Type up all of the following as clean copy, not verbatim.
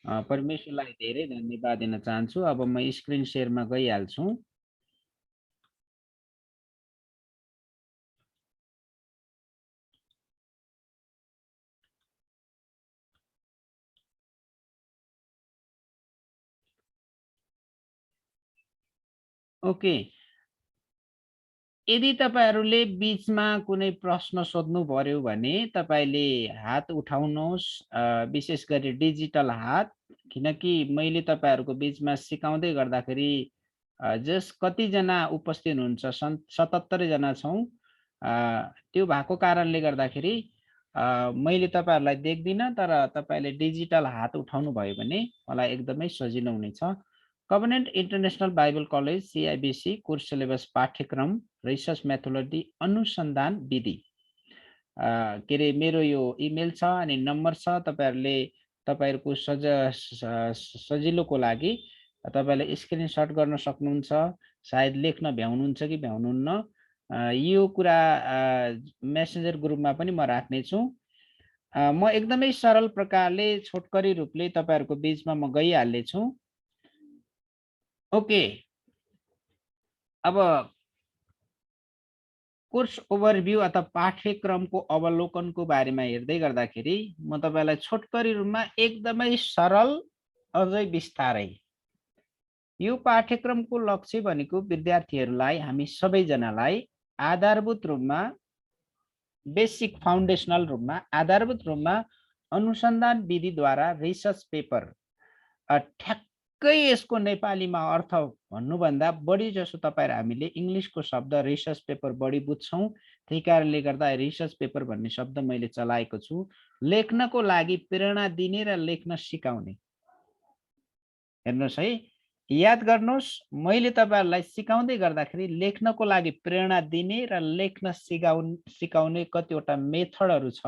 परमेश्वरलाई धेरै धन्यवाद दिन चाहन्छु। अब म स्क्रिन शेयरमा गइहाल्छु। ओके, यदि तपाईहरूले बीचमा कुनै प्रश्न सोध्नु पर्यो भने तपाईले हात उठाउनुहोस्, विशेष गरी डिजिटल हात, किनकि मैले तपाईहरूको बीचमा सिकाउँदै गर्दाखेरि जस कतिजना उपस्थित हुनुहुन्छ 77 जना छौँ। त्यो भएको कारणले गर्दाखेरि मैले तपाईहरूलाई देख्दिनँ, तर तपाईले डिजिटल हात उठाउनु भयो भने मलाई एकदमै सजिलो हुनेछ। Covenant international Bible college CIBC course syllabus पाठ्यक्रम रिसर्च मेथोडोलोजी अनुसन्धान विधि, के अरे मेरो यो इमेल छ अनि नम्बर छ। तपाईहरूले तपाईहरूको सजिलोको लागि तपाईले स्क्रिनशट गर्न सक्नुहुन्छ। सायद लेख्न भ्याउनुहुन्छ कि भ्याउनुहुन्न, यो कुरा मेसेन्जर ग्रुपमा पनि म राख्नेछु। म एकदमै सरल प्रकारले छोटकरी रूपले तपाईहरूको बीचमा म गइहाल्नेछु। ओके, अब कोर्स ओभरभ्यू अथवा पाठ्यक्रमको अवलोकनको बारेमा हेर्दै गर्दाखेरि म तपाईलाई छोटकरी रूपमा एकदमै सरल अझै विस्तारै, यो पाठ्यक्रमको लक्ष्य भनेको विद्यार्थीहरूलाई, हामी सबैजनालाई आधारभूत रूपमा, बेसिक फाउन्डेसनल रूपमा, आधारभूत रूपमा अनुसन्धान विधिद्वारा रिसर्च पेपर, ठ्याक्कै यसको नेपालीमा अर्थ भन्नुभन्दा बढी जसो तपाईहरु हामीले इंग्लिशको शब्द रिसर्च पेपर बढी बुझ्छौं, त्यही कारणले गर्दा रिसर्च पेपर भन्ने शब्द मैले चलाएको छु। लेख्नको लागि प्रेरणा दिने र लेख्न सिकाउने। हेर्नुस् है, याद गर्नुस्, मैले तपाईहरुलाई सिकाउँदै गर्दाखेरि लेख्नको लागि प्रेरणा दिने र लेख्न सिकाउने कतिवटा मेथडहरु छ।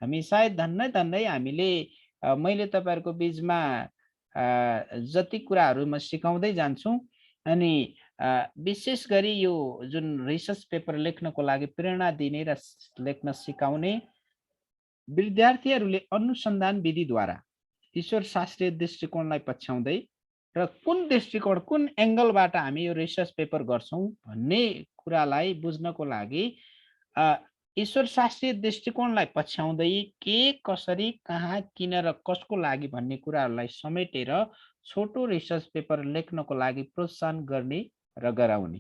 हामी सायद धन्नै हामीले मैले तपाईहरुको बीचमा जति कुराहरु म सिकाउँदै जान्छु, अनि विशेष गरी यो जुन रिसर्च पेपर लेख्नको लागि प्रेरणा दिने र लेख्न सिकाउने, विद्यार्थीहरूले अनुसन्धान विधिद्वारा ईश्वर शास्त्रीय दृष्टिकोणलाई पछ्याउँदै र कुन दृष्टिकोण, कुन एंगलबाट हामी यो रिसर्च पेपर गर्छौं भन्ने कुरालाई बुझ्नको लागि ईश्वर शास्त्रीय दृष्टिकोणलाई पछ्याउँदै के, कसरी, कहाँ, किन र कसको लागि भन्ने कुराहरूलाई समेटेर छोटो रिसर्च पेपर लेख्नको लागि प्रोत्साहन गर्ने र गराउने।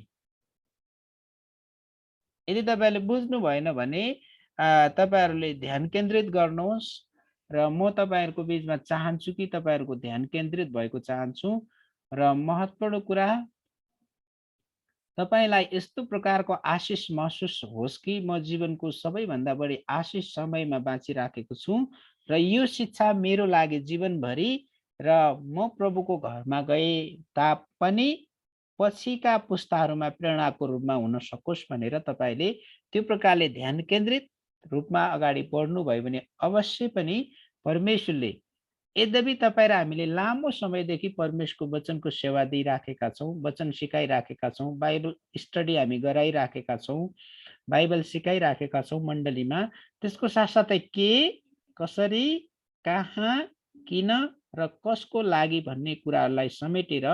यदि तपाईले बुझ्नु भएन भने तपाईहरुले ध्यान केन्द्रित गर्नुहोस् र म तपाईहरुको बीचमा चाहन्छु कि तपाईहरुको ध्यान केन्द्रित भएको चाहन्छु। र महत्त्वपूर्ण कुरा, तपाईलाई यस्तो प्रकारको आशिष महसुस होस् कि म जीवनको सबैभन्दा बढी आशिष समयमा बाँचिराखेको छु र यो शिक्षा मेरो लागि जीवनभरि र म प्रभुको घरमा गए तापनि पछिका पुस्ताहरूमा प्रेरणाको रूपमा हुन सकोस् भनेर तपाईले त्यो प्रकारले ध्यान केन्द्रित रूपमा अगाडि बढ्नु भयो भने अवश्य पनि परमेश्वरले, यद्यपि तपाईँ र हामीले लामो समयदेखि परमेश्वरको वचनको सेवा दिइराखेका छौँ, वचन सिकाइराखेका छौँ, बाइबल स्टडी हामी गराइराखेका छौँ, बाइबल सिकाइराखेका छौँ मण्डलीमा, त्यसको साथसाथै के, कसरी, कहाँ, किन र कसको लागि भन्ने कुराहरूलाई समेटेर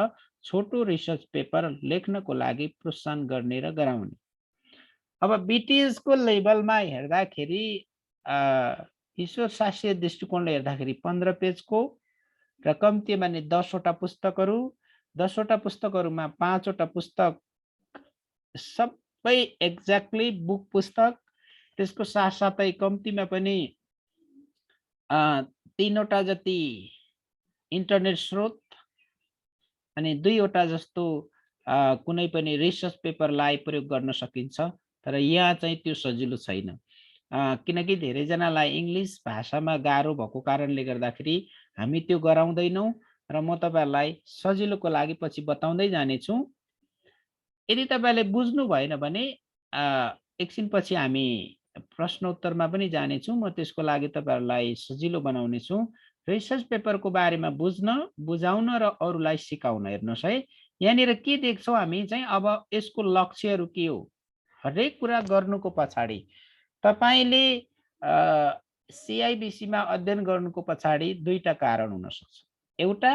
छोटो रिसर्च पेपर लेख्नको लागि प्रोत्साहन गर्ने र गराउने। अब बीटीएसको लेभलमा हेर्दाखेरि ईश्वर शास्त्रीय दृष्टिकोणले हेर्दाखेरि 15 पेजको र कम्ती भने 10 वटा पुस्तकहरू, 10 वटा पुस्तकहरूमा 5 वटा पुस्तक सबै एक्ज्याक्टली बुक पुस्तक, त्यसको साथसाथै कम्तीमा पनि 3 वटा जति इन्टरनेट स्रोत अनि 2 वटा जस्तो कुनै पनि रिसर्च पेपरलाई प्रयोग गर्न सकिन्छ। तर यहाँ चाहिँ त्यो सजिलो छैन, किनकि धेरैजनालाई इंग्लिश भाषामा गाह्रो भएको कारणले गर्दाखेरि हामी त्यो गराउँदैनौँ र म तपाईहरुलाई सजिलोको लागि पछि बताउँदै जानेछु। यदि तपाईले बुझ्नु भएन भने एकछिनपछि हामी प्रश्नोत्तरमा पनि जानेछौँ, म त्यसको लागि तपाईहरुलाई सजिलो बनाउने छु। रिसर्च पेपरको बारेमा बुझ्न, बुझाउन र अरूलाई सिकाउन। हेर्नुस् है, यहाँनिर के देख्छौँ हामी चाहिँ, अब यसको लक्ष्यहरू के हो? हरेक कुरा गर्नुको पछाडि तपाईले CIBC मा अध्ययन गर्नुको पछाडि दुईटा कारण हुन सक्छ। एउटा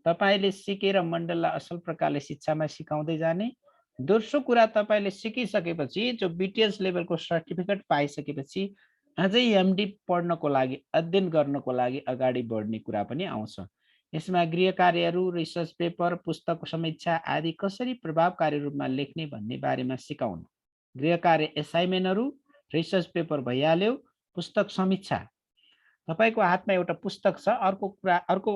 तपाईले सिकेर मण्डललाई असल प्रकारले शिक्षामा सिकाउँदै जाने। दोस्रो कुरा तपाईले सिकिसकेपछि जो बीटीएस लेभलको सर्टिफिकेट पाइसकेपछि अझै एमडी पढ्नको लागि अध्ययन गर्नको लागि अगाडि बढ्ने कुरा पनि आउँछ। यसमा गृह कार्यहरू, रिसर्च पेपर, पुस्तक समीक्षा आदि कसरी प्रभावकारी रूपमा लेख्ने भन्ने बारेमा सिकाउनु। गृह कार्य एसाइनमेन्टहरू, रिसर्च पेपर भइहाल्यो, पुस्तक समीक्षा। तपाईको हातमा एउटा पुस्तक छ, अर्को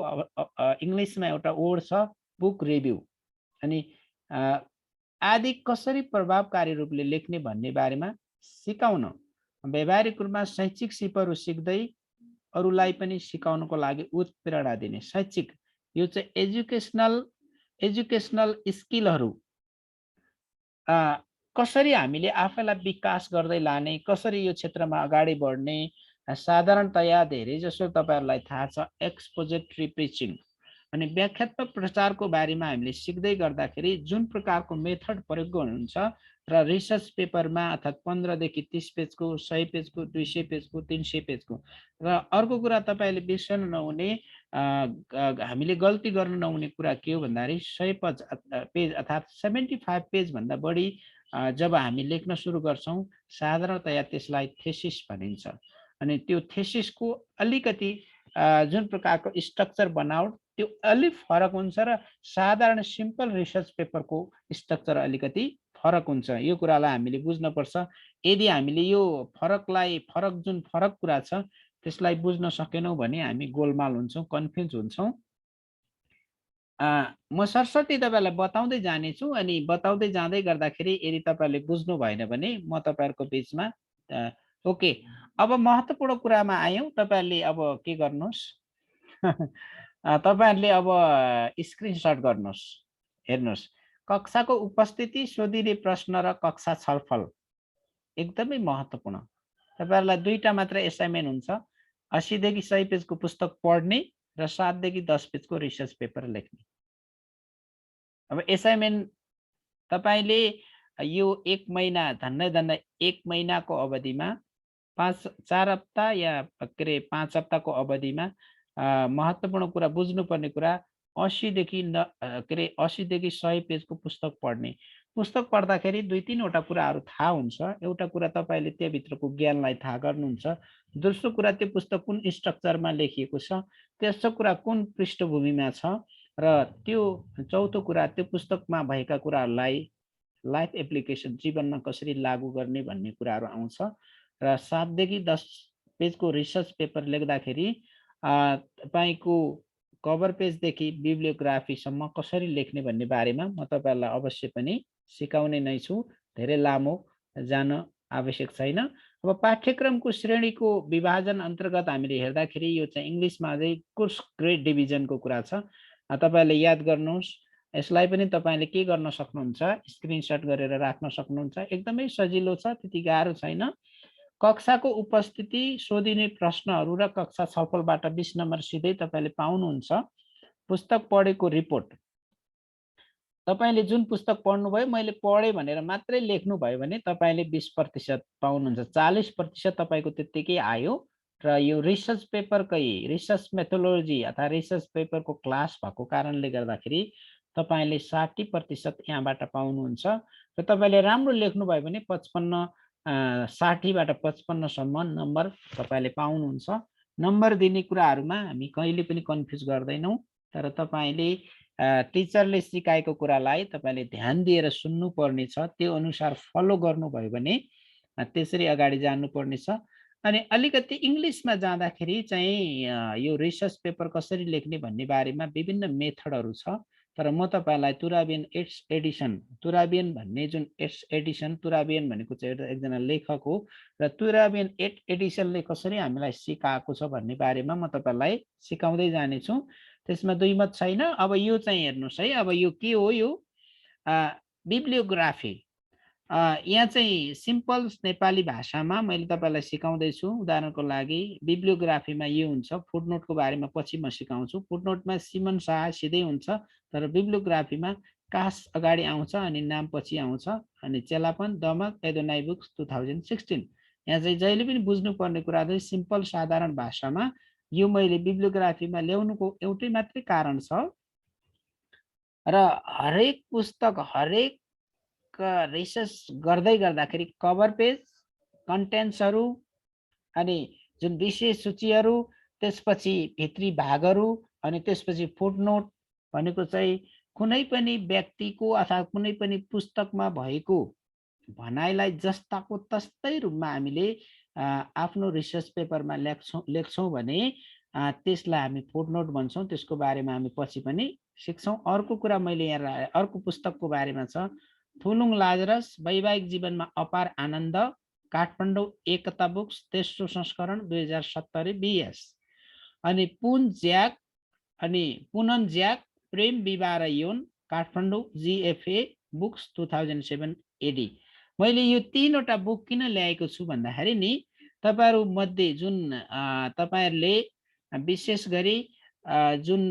इङ्ग्लिसमा एउटा वर्ड छ बुक रिभ्यू, अनि आदि कसरी प्रभावकारी रूपले लेख्ने भन्ने बारेमा सिकाउन। व्यावहारिक रूपमा शैक्षिक सिपहरू सिक्दै अरूलाई पनि सिकाउनको लागि उत्प्रेरणा दिने। शैक्षिक यो चाहिँ एजुकेसनल स्किलहरू कसरी हामीले आफैलाई विकास गर्दै लाने, कसरी यो क्षेत्रमा अगाडि बढ्ने। साधारणतया धेरै जसो तपाईहरुलाई थाहा छ एक्सपोजिटरी प्रिचिङ अनि व्याख्यात्मक प्रचारको बारेमा हामीले सिक्दै गर्दाखेरि जुन प्रकारको मेथड प्रयोग गर्नुहुन्छ र रिसर्च पेपरमा अर्थात् 15 देखि 30 पेजको, 100 पेजको, 200 पेजको, 300 पेजको। र अर्को कुरा तपाईले बिर्सनु नहुने, हामीले गल्ती गर्नु नहुने कुरा के हो भन्दाखेरि 100 पेज अर्थात् 75 पेज भन्दा बढी जब हामी लेख्न सुरु गर्छौं साधारणतया त्यसलाई थेसिस भनिन्छ। अनि त्यो थेसिसको अलिकति जुन प्रकारको स्ट्रक्चर बनावट त्यो अलि फरक हुन्छ र साधारण सिम्पल रिसर्च पेपरको स्ट्रक्चर अलिकति फरक हुन्छ। यो कुरालाई हामीले बुझ्न पर्छ। यदि हामीले यो जुन फरक कुरा छ त्यसलाई बुझ्न सकेनौं भने हामी गोलमाल हुन्छौं, कन्फ्युज हुन्छौं। म सरस्वती तपाईलाई बताउँदै जानेछु अनि बताउँदै जाँदै गर्दाखेरि यदि तपाईले बुझ्नु भएन भने म तपाईहरुको बीचमा ओके। अब महत्त्वपूर्ण कुरामा आयौं। तपाईहरुले अब के गर्नुस् तपाईहरुले अब स्क्रिनशट गर्नुस्, हेर्नुस्। कक्षाको उपस्थिति, सोधिने प्रश्न र कक्षा छलफल एकदमै महत्त्वपूर्ण। तपाईहरुलाई दुईटा मात्र असाइनमेन्ट हुन्छ, 80 देखि 100 पेजको पुस्तक पढ्ने र 7 देखि 10 पेजको रिसर्च पेपर लेख्ने। अब असाइनमेन्ट तपाईले यो 1 महिना धन्नै 1 महिनाको अवधिमा 4 हप्ता या 5 हप्ताको अवधिमा महत्त्वपूर्ण कुरा बुझ्नुपर्ने कुरा 80 देखि 100 पेजको पुस्तक पढ्ने। पुस्तक पढ्दाखेरि 2-3 वटा कुराहरू थाहा हुन्छ। एउटा कुरा तपाईले त्यभित्रको ज्ञानलाई थाहा गर्नुहुन्छ। दोस्रो कुरा त्यो पुस्तक कुन स्ट्रक्चरमा लेखिएको छ, तेस्रो कुरा कुन पृष्ठभूमिमा छ र त्यो चौथो कुरा त्यो पुस्तकमा भएका कुराहरूलाई लाइफ एप्लिकेसन जीवनमा कसरी लागू गर्ने भन्ने कुराहरू आउँछ। र 7 देखि 10 पेजको रिसर्च पेपर लेख्दाखेरि तपाईको कभर पेजदेखि बिब्लियोग्राफीसम्म कसरी लेख्ने भन्ने बारेमा म तपाईहरुलाई अवश्य पनि सिकाउने नै छु। धेरै लामो जान आवश्यक छैन। अब पाठ्यक्रमको श्रेणीको विभाजन अन्तर्गत हामीले हेर्दाखेरि यो चाहिँ इङ्ग्लिसमा चाहिँ कोर्स ग्रेड डिभिजनको कुरा छ। तपाईहरुले याद गर्नुस्। यसलाई पनि तपाईले के गर्न सक्नुहुन्छ, स्क्रिनशट गरेर राख्न सक्नुहुन्छ। एकदमै सजिलो छ, त्यति गाह्रो छैन। कक्षाको उपस्थिति, सोधिने प्रश्नहरू र कक्षा छलफलबाट 20 नम्बर सिधै तपाईले पाउनुहुन्छ। पुस्तक पढेको रिपोर्ट, तपाईले जुन पुस्तक पढ्नुभयो मैले पढे भनेर मात्रै लेख्नुभयो भने तपाईले 20% पाउनुहुन्छ। 40% तपाईको त्यतिकै आयो। र यो रिसर्च पेपरकै रिसर्च मेथोडोलोजी अथवा रिसर्च पेपरको क्लास भएको कारणले गर्दाखेरि तपाईले 60% यहाँबाट पाउनुहुन्छ। र तपाईले राम्रो लेख्नुभयो भने 60 बाट 55 सम्म नम्बर तपाईले पाउनुहुन्छ। नम्बर दिने कुराहरुमा हामी कहिले पनि कन्फ्युज गर्दैनौं, तर तपाईले टिचरले सिकाएको कुरालाई तपाईले ध्यान दिएर सुन्नु पर्ने छ। त्यो अनुसार फलो गर्नुभयो भने त्यसरी अगाडि जानु पर्ने छ। अनि अलिकति इङ्ग्लिसमा जाँदाखेरि चाहिँ यो रिसर्च पेपर कसरी लेख्ने भन्ने बारेमा विभिन्न मेथडहरू छ। तर म तपाईलाई तुराबियन 8th एडिसन, तुराबियन भन्ने जुन 8th एडिसन, तुराबियन भनेको चाहिँ एकजना लेखक हो र तुराबियन 8th एडिसनले कसरी हामीलाई सिकाएको छ भन्ने बारेमा म तपाईलाई सिकाउँदै जानेछु। त्यसमा दुई मत छैन। अब यो चाहिँ हेर्नुस् है, अब यो के हो, यो बिब्लियोग्राफी। यहाँ चाहिँ सिम्पल नेपाली भाषामा मैले तपाईलाई सिकाउँदै छु। उदाहरणको लागि बिब्लियोग्राफीमा यो हुन्छ, फुटनोटको बारेमा पछि म सिकाउँछु। फुटनोटमा सिमन शाह सिधै हुन्छ, तर बिब्लियोग्राफीमा कास अगाडि आउँछ अनि नाम पछि आउँछ। अनि चेलापन, दमक, एडोनाई बुक्स 2016। यहाँ चाहिँ जहिले पनि बुझ्नुपर्ने कुरा चाहिँ सिम्पल साधारण भाषामा यो मैले बिब्लियोग्राफीमा ल्याउनुको एउटै मात्रै कारण छ र हरेक पुस्तक हरेक रिसर्च गर्दै गर्दाखेरि कभर पेज कन्टेन्ट्सहरू अनि जुन विशेष सूचीहरू त्यसपछि भित्री भागहरू अनि त्यसपछि फुटनोट भनेको चाहिँ कुनै पनि व्यक्तिको अथवा कुनै पनि पुस्तकमा भएको भनाइलाई जस्ताको तस्तै रूपमा हामीले आफ्नो रिसर्च पेपरमा लेख्छौँ भने त्यसलाई हामी फुटनोट भन्छौँ। त्यसको बारेमा हामी पछि पनि सिक्छौँ। अर्को कुरा मैले यहाँ अर्को पुस्तकको बारेमा छ, थुलुङ लाजरस वैवाहिक जीवनमा अपार आनन्द, काठमाडौँ एकता बुक्स, तेस्रो संस्करण 2070 BS। अनि पुनन ज्याक प्रेम विवाह र यौन, काठमाडौँ GFA बुक्स 2007 AD। मैले यो 3वटा बुक किन ल्याएको छु भन्दाखेरि नि तपाईहरु मध्ये जुन तपाईहरुले विशेष गरी जुन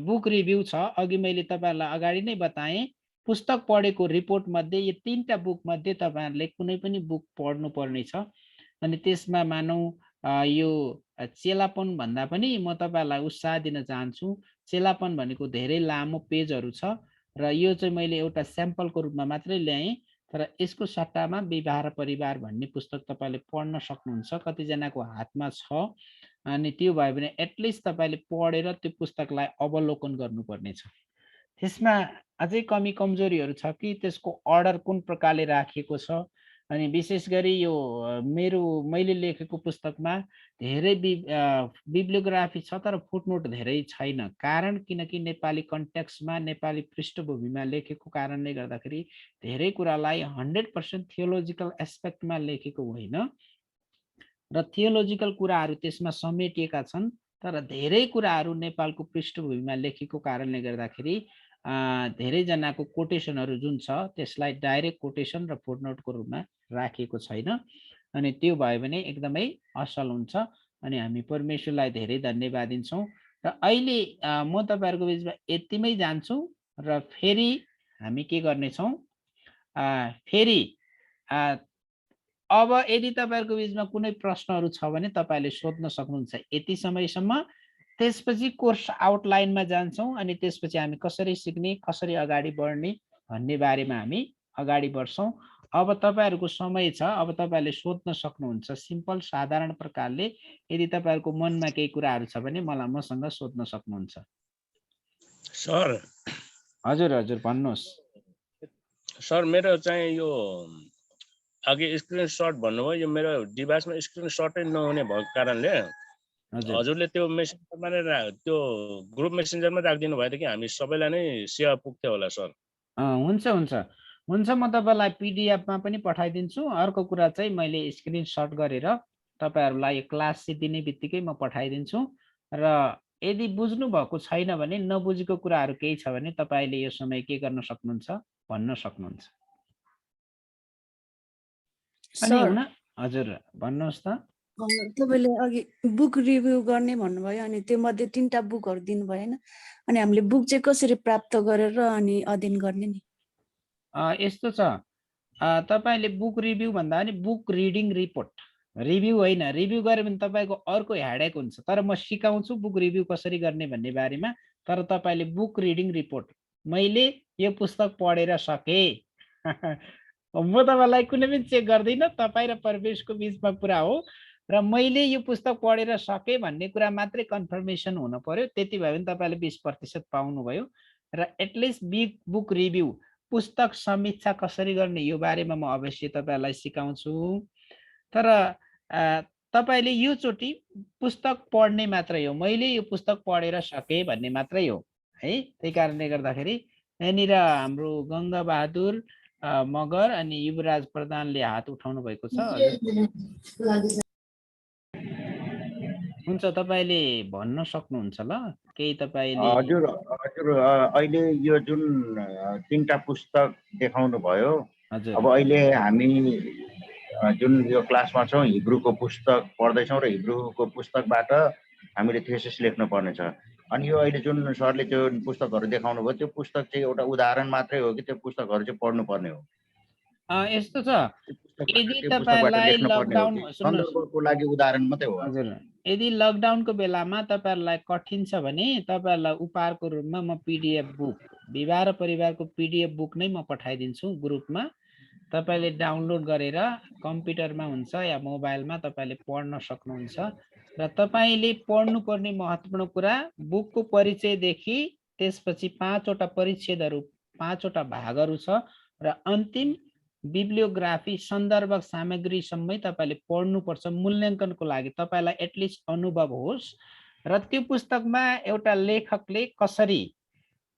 बुक रिभ्यू छ, अघि मैले तपाईहरुलाई अगाडि नै बताएँ, पुस्तक पढेको रिपोर्ट मध्ये यो 3टा बुक मध्ये तपाईहरुले कुनै पनि बुक पढ्नु पर्ने छ। अनि त्यसमा मानौ यो चेलापन भन्दा पनि म तपाईहरुलाई उत्साह दिन चाहन्छु। चेलापन भनेको धेरै लामो पेजहरू छ र यो चाहिँ मैले एउटा स्याम्पलको रूपमा मात्रै ल्याएँ। तर यसको सट्टामा विवाह र परिवार भन्ने पुस्तक तपाईले पढ्न सक्नुहुन्छ। कतिजनाको हातमा छ अनि त्यो भयो भने एटलिस्ट तपाईले पढेर त्यो पुस्तकलाई अवलोकन गर्नुपर्ने छ। त्यसमा अझै कमी कमजोरीहरू छ कि त्यसको अर्डर कुन प्रकारले राखिएको छ। अनि विशेष गरी यो मैले लेखेको पुस्तकमा धेरै बिब्लियोग्राफी छ तर फुटनोट धेरै छैन। कारण किनकि नेपाली कन्टेक्स्टमा नेपाली पृष्ठभूमिमा लेखेको कारणले गर्दाखेरि धेरै कुरालाई 100% थियोलोजिकल एस्पेक्टमा लेखेको होइन र थियोलोजिकल कुराहरू त्यसमा समेटिएका छन्। तर धेरै कुराहरू नेपालको पृष्ठभूमिमा लेखेको कारणले गर्दाखेरि धेरै जनाको कोटेसनहरू जुन छ त्यसलाई डाइरेक्ट कोटेसन र फुटनोटको रूपमा राखिएको छैन। अनि त्यो भयो भने एकदमै असल हुन्छ। अनि हामी परमेश्वरलाई धेरै धन्यवाद दिन्छौँ। र अहिले म तपाईहरुको बीचमा यतिमै जान्छु र फेरि हामी के गर्ने छौं, फेरि अब यदि तपाईहरुको बीचमा कुनै प्रश्नहरू छ भने तपाईले सोध्न सक्नुहुन्छ यति समयसम्म। त्यसपछि कोर्स आउटलाइनमा जान्छौं अनि त्यसपछि हामी कसरी सिक्ने, कसरी अगाडि बढ्ने भन्ने बारेमा हामी अगाडि बढ्छौं। अब तपाईहरुको समय छ, अब तपाईले सोध्न सक्नुहुन्छ सिम्पल साधारण प्रकारले। यदि तपाईहरुको मनमा केही कुराहरू छ भने मलाई मसँग सोध्न सक्नुहुन्छ। सर हजुर हजुर भन्नुहोस्। सर मेरो चाहिँ यो अघि स्क्रिनशट भन्नुभयो, यो मेरो डिभाइसमा स्क्रिनशटै नहुने भएको कारणले हजुरले त्यो मेसेन्जरमा त्यो ग्रुप मेसेन्जरमा राखिदिनु भयो कि हामी सबैलाई नै सेवा पुग्थ्यो होला सर। हुन्छ हुन्छ हुन्छ, म तपाईलाई पीडीएफमा पनि पठाइदिन्छु। अर्को कुरा चाहिँ मैले स्क्रिनशट गरेर तपाईहरुलाई क्लास दिने बित्तिकै म पठाइदिन्छु। र यदि बुझ्नु भएको छैन भने, नबुझेको कुराहरू केही छ भने तपाईले यो समय के गर्न सक्नुहुन्छ, भन्न सक्नुहुन्छ। अनि हुन हजुर भन्नुहोस् त। तपाईले अघि बुक रिभ्यू गर्ने भन्नुभयो अनि त्यो मध्ये 3टा बुकहरू दिनुभयो हैन। अनि हामीले बुक चाहिँ कसरी प्राप्त गरेर अनि अध्ययन गर्ने नि? यस्तो छ, तपाईले बुक रिभ्यू भन्दा नि बुक रिडिङ रिपोर्ट, रिभ्यू होइन। रिभ्यू गरे भने तपाईको अर्को हेडेक हुन्छ। तर म सिकाउँछु बुक रिभ्यू कसरी गर्ने भन्ने बारेमा। तर तपाईले बुक रिडिङ रिपोर्ट, मैले यो पुस्तक पढेर सके म तपाईलाई कुनै पनि चेक गर्दिन, तपाई र परमेशको बीचमा कुरा हो। र मैले यो पुस्तक पढेर सके भन्ने कुरा मात्रै कन्फर्मेसन हुन पर्यो। त्यति भयो भने तपाईले 20% पाउनुभयो। र एटलिस्ट बुक रिभ्यू, पुस्तक समीक्षा कसरी गर्ने यो बारेमा म अवश्य तपाईलाई सिकाउँछु। तर तपाईले यो चोटी पुस्तक पढ्ने मात्रै हो, मैले यो पुस्तक पढेर सके भन्ने मात्रै हो है। त्यही कारणले गर्दाखेरि यहाँनिर हाम्रो गंगा बहादुर मगर अनि युवराज प्रधानले हात उठाउनु भएको छ। हुन्छ, तपाईले भन्न सक्नुहुन्छ ल केही तपाईले? हजुर हजुर, अहिले यो जुन 3टा पुस्तक देखाउनु भयो, अब अहिले हामी जुन यो क्लासमा छौँ हिब्रूको पुस्तक पढ्दैछौँ र हिब्रूको पुस्तकबाट हामीले थेसिस लेख्नु पर्ने छ। अनि यो अहिले जुन सरले त्यो पुस्तकहरू देखाउनु भयो त्यो पुस्तक चाहिँ एउटा उदाहरण मात्रै हो कि त्यो पुस्तकहरू चाहिँ पढ्नु पर्ने हो? यस्तो छ, यदि त्यो पुस्तकबाट तपाईलाई लेख्न पर्ने हो लकडाउन कि सुन्नुहोस्, सन्दर्भको लागि उदाहरण मात्रै हो? हजुर, यदि लकडाउनको बेलामा तपाईँहरूलाई कठिन छ भने तपाईँहरूलाई उपहारको रूपमा म पिडिएफ बुक, विवाह र परिवारको पिडिएफ बुक नै म पठाइदिन्छु ग्रुपमा। तपाईँले डाउनलोड गरेर कम्प्युटरमा हुन्छ या मोबाइलमा तपाईँले पढ्न सक्नुहुन्छ। र तपाईँले पढ्नुपर्ने महत्त्वपूर्ण कुरा बुकको परिचयदेखि त्यसपछि 5वटा परिच्छेदहरू, 5वटा भागहरू छ र अन्तिम बिब्लियोग्राफी सन्दर्भक सामग्रीसम्मै तपाईँले पढ्नुपर्छ मूल्याङ्कनको लागि, तपाईँलाई एटलिस्ट अनुभव होस्। र त्यो पुस्तकमा एउटा लेखकले कसरी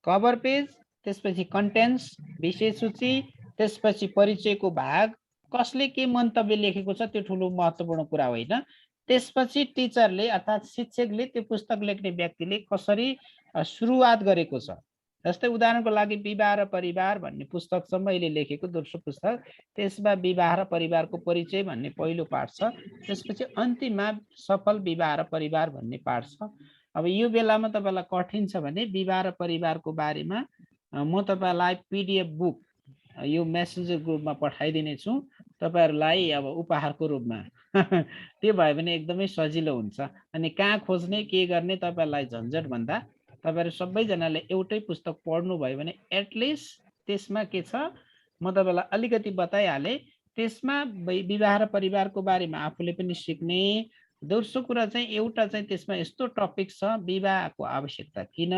कभर पेज, त्यसपछि कन्टेन्ट्स, विषय सूची, त्यसपछि परिचयको भाग, कसले के मन्तव्य लेखेको छ त्यो ठुलो महत्त्वपूर्ण कुरा होइन। त्यसपछि टिचरले अर्थात् शिक्षकले त्यो पुस्तक लेख्ने व्यक्तिले कसरी सुरुवात गरेको छ। जस्तै उदाहरणको लागि विवाह र परिवार भन्ने पुस्तक छ मैले लेखेको दोस्रो पुस्तक, त्यसमा विवाह र परिवारको परिचय भन्ने पहिलो पाठ छ, त्यसपछि अन्तिममा सफल विवाह र परिवार भन्ने पाठ छ। अब यो बेलामा तपाईँलाई कठिन छ भने विवाह र परिवारको बारेमा म तपाईँलाई पिडिएफ बुक यो मेसेन्जर ग्रुपमा पठाइदिने छु तपाईँहरूलाई अब उपहारको रूपमा। त्यो भयो भने एकदमै सजिलो हुन्छ। अनि कहाँ खोज्ने के गर्ने तपाईँहरूलाई झन्झट भन्दा तपाईँहरू सबैजनाले एउटै पुस्तक पढ्नु भयो भने एटलिस्ट त्यसमा के छ म तपाईँलाई अलिकति बताइहालेँ। त्यसमा विवाह र परिवारको बारेमा आफूले पनि सिक्ने। दोस्रो कुरा चाहिँ एउटा चाहिँ त्यसमा यस्तो टपिक छ, विवाहको आवश्यकता किन,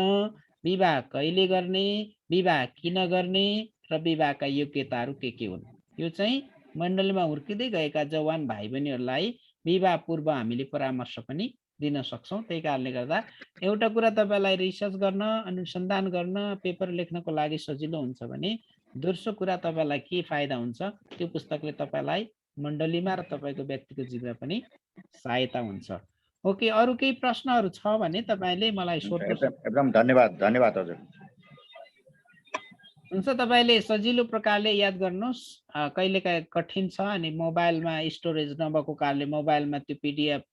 विवाह कहिले गर्ने, विवाह किन गर्ने र विवाहका योग्यताहरू के हुन्। यो चाहिँ मण्डलीमा हुर्किँदै गएका जवान भाइ बहिनीहरूलाई विवाह पूर्व हामीले परामर्श पनि दिन सक्छौँ। त्यही कारणले गर्दा एउटा कुरा तपाईँलाई रिसर्च गर्न, अनुसन्धान गर्न, पेपर लेख्नको लागि सजिलो हुन्छ भने दोस्रो कुरा तपाईँलाई के फाइदा हुन्छ, त्यो पुस्तकले तपाईँलाई मण्डलीमा र तपाईँको व्यक्तिगत जीवनमा पनि सहायता हुन्छ। ओके, अरू केही प्रश्नहरू छ भने तपाईँले मलाई सोध्नु। एकदम धन्यवाद हजुर। हुन्छ, तपाईँले सजिलो प्रकारले याद गर्नुहोस्। कहिलेकाहीँ कठिन छ अनि मोबाइलमा स्टोरेज नभएको कारणले मोबाइलमा त्यो पिडिएफ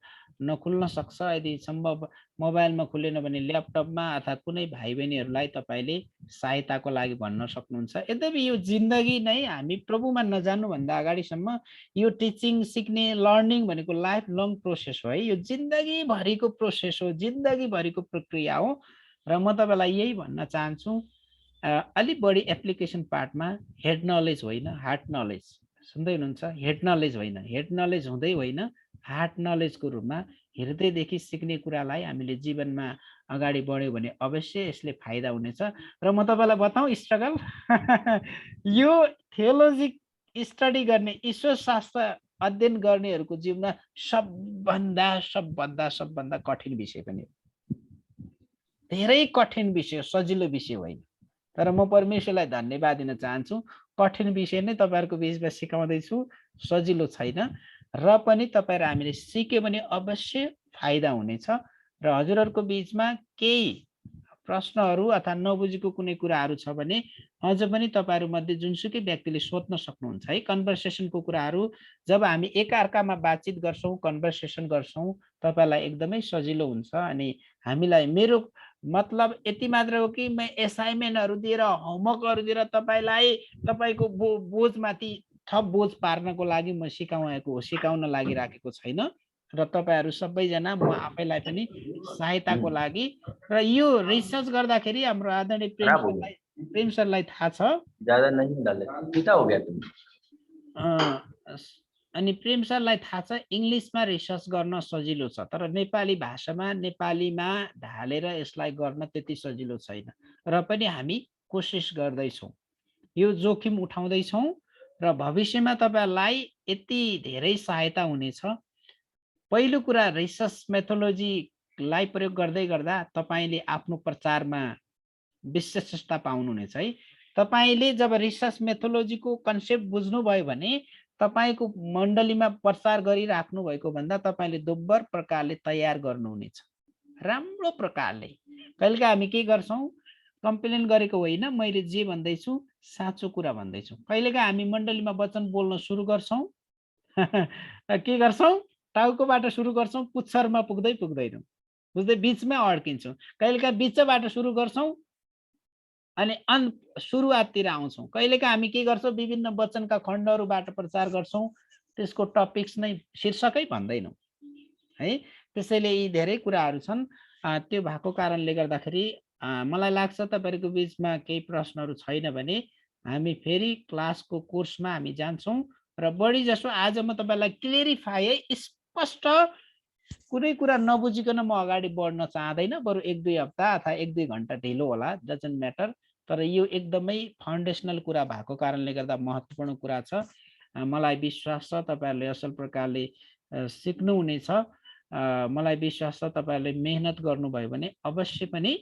नखुल्न सक्छ। यदि सम्भव मोबाइलमा खुलेन भने ल्यापटपमा अथवा कुनै भाइ बहिनीहरूलाई तपाईँले सहायताको लागि भन्न सक्नुहुन्छ। यद्यपि यो जिन्दगी नै हामी प्रभुमा नजानुभन्दा अगाडिसम्म यो टिचिङ, सिक्ने, लर्निङ भनेको लाइफ लङ प्रोसेस हो है। यो जिन्दगीभरिको प्रोसेस हो, जिन्दगीभरिको प्रक्रिया हो। र म तपाईँलाई यही भन्न चाहन्छु, अलिक बढी एप्लिकेसन पार्टमा हेड नलेज होइन हार्ट नलेज, सुन्दै हुनुहुन्छ? हेड नलेज होइन, हेड नलेज हुँदै होइन, हार्ट नलेजको रूपमा हृदयदेखि सिक्ने कुरालाई हामीले जीवनमा अगाडि बढ्यो भने अवश्य यसले फाइदा हुनेछ। र म तपाईँलाई बताउँ स्ट्रगल यो थियोलोजी स्टडी गर्ने, ईश्वर शास्त्र अध्ययन गर्नेहरूको जीवनमा सबभन्दा कठिन विषय पनि हो। धेरै कठिन विषय, सजिलो विषय होइन। तर म परमेश्वरलाई धन्यवाद दिन चाहन्छु, कठिन विषय नै तपाईँहरूको बिचमा सिकाउँदैछु, सजिलो छैन। र पनि तपाईँहरू हामीले सिक्यो भने अवश्य फाइदा हुनेछ। र हजुरहरूको बिचमा केही प्रश्नहरू अथवा नबुझेको कुनै कुराहरू छ भने अझ पनि तपाईँहरूमध्ये जुनसुकै व्यक्तिले सोध्न सक्नुहुन्छ है। कन्भर्सेसनको कुराहरू जब हामी एकअर्कामा बातचित गर्छौँ, कन्भर्सेसन गर्छौँ, तपाईँलाई एकदमै सजिलो हुन्छ। अनि हामीलाई मेरो मतलब यति मात्र हो कि म एसाइनमेन्टहरू दिएर, होमवर्कहरू दिएर तपाईँलाई तपाईँको बोझमाथि थप बोझ पार्नको लागि म सिकाउन लागिराखेको छैन। र तपाईँहरू सबैजना म आफैलाई पनि सहायताको लागि। र यो रिसर्च गर्दाखेरि हाम्रो आदरणीय प्रेम सरलाई थाहा छ। अनि प्रेम सरलाई थाहा छ इङ्ग्लिसमा रिसर्च गर्न सजिलो छ, तर नेपाली भाषामा, नेपालीमा ढालेर यसलाई गर्न त्यति सजिलो छैन। र पनि हामी कोसिस गर्दैछौँ, यो जोखिम उठाउँदैछौँ। र भविष्यमा तपाईँहरूलाई यति धेरै सहायता हुनेछ। पहिलो कुरा, रिसर्च मेथोलोजीलाई प्रयोग गर्दै गर्दा तपाईँले आफ्नो प्रचारमा विशेषता पाउनुहुनेछ है। तपाईँले जब रिसर्च मेथोलोजीको कन्सेप्ट बुझ्नुभयो भने तपाईँको मण्डलीमा प्रचार गरिराख्नु भएको भन्दा तपाईँले दोब्बर प्रकारले तयार गर्नुहुनेछ, राम्रो प्रकारले। कहिलेकाहीँ हामी के गर्छौँ, कम्प्लेन गरेको होइन, मैले जे भन्दैछु साँचो कुरा भन्दैछु। कहिलेकाहीँ हामी मण्डलीमा वचन बोल्न सुरु गर्छौँ, के गर्छौँ, टाउकोबाट सुरु गर्छौँ, पुच्छरमा पुग्दैनौँ, बुझ्दै बिचमा अड्किन्छौँ। कहिलेकाहीँ बिचबाट सुरु गर्छौँ, अनि सुरुवाततिर आउँछौँ। कहिलेकाहीँ हामी के गर्छौँ, विभिन्न वचनका खण्डहरूबाट प्रचार गर्छौँ, त्यसको टपिक्स नै शीर्षकै भन्दैनौँ है। त्यसैले यी धेरै कुराहरू छन्। त्यो भएको कारणले गर्दाखेरि मलाई लाग्छ तपाईँहरूको बिचमा केही प्रश्नहरू छैन भने हामी फेरि क्लासको कोर्समा हामी जान्छौँ र बढी जसो आज म तपाईँलाई क्लियरिफाई है, स्पष्ट कुनै कुरा नबुझिकन म अगाडि बढ्न चाहदैन। बरु 1-2 हप्ता अथवा 1-2 घन्टा ढिलो होला, डजन्ट म्याटर। तर यो एकदमै फाउन्डेसनल कुरा भएको कारणले गर्दा महत्त्वपूर्ण कुरा छ। मलाई विश्वास छ तपाईँहरूले असल प्रकारले सिक्नुहुनेछ। मलाई विश्वास छ तपाईँहरूले मेहनत गर्नुभयो भने अवश्य पनि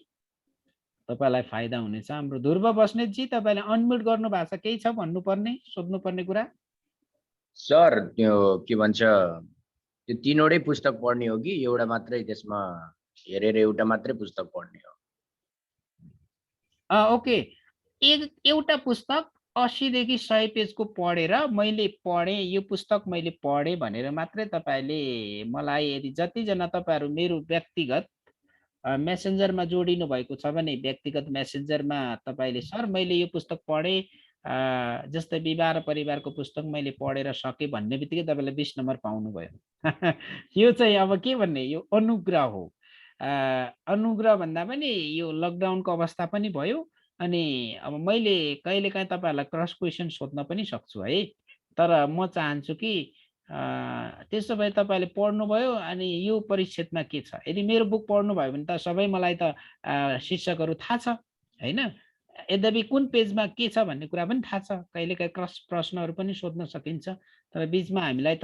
तपाईँलाई फाइदा हुनेछ। हाम्रो ध्रुव बस्नेतजी, तपाईँले अनम्युट गर्नु भएको छ, केही छ भन्नुपर्ने, सोध्नुपर्ने कुरा? सर त्यो के भन्छ, त्यो तीनवटै पुस्तक पढ्ने हो कि एउटा मात्रै त्यसमा हेरेर एउटा मात्रै पुस्तक पढ्ने हो? ओके, एउटा पुस्तक 80 देखि 100 पेजको पढेर मैले पढेँ, यो पुस्तक मैले पढेँ भनेर मात्रै तपाईँले मलाई, यदि जतिजना तपाईँहरू मेरो व्यक्तिगत मेसेन्जरमा जोडिनु भएको छ भने व्यक्तिगत मेसेन्जरमा तपाईँले सर मैले यो पुस्तक पढेँ, जस्तै विवाह र परिवारको पुस्तक मैले पढेर सकेँ भन्ने बित्तिकै तपाईँले 20 नम्बर पाउनुभयो। यो चाहिँ अब के भन्ने, यो अनुग्रह हो। अनुग्रह भन्दा पनि यो लकडाउनको अवस्था पनि भयो। अनि अब मैले कहिलेकाहीँ तपाईँहरूलाई क्रस क्वेसन सोध्न पनि सक्छु है, तर म चाहन्छु कि त्यसो भए तपाईँले पढ्नुभयो अनि यो परिच्छेदमा के छ, यदि मेरो बुक पढ्नुभयो भने त सबै मलाई त शीर्षकहरू थाहा छ होइन, यद्यपि कुन पेजमा के छ भन्ने कुरा पनि थाहा छ। कहिलेकाहीँ क्रस प्रश्नहरू पनि सोध्न सकिन्छ, तर बिचमा हामीलाई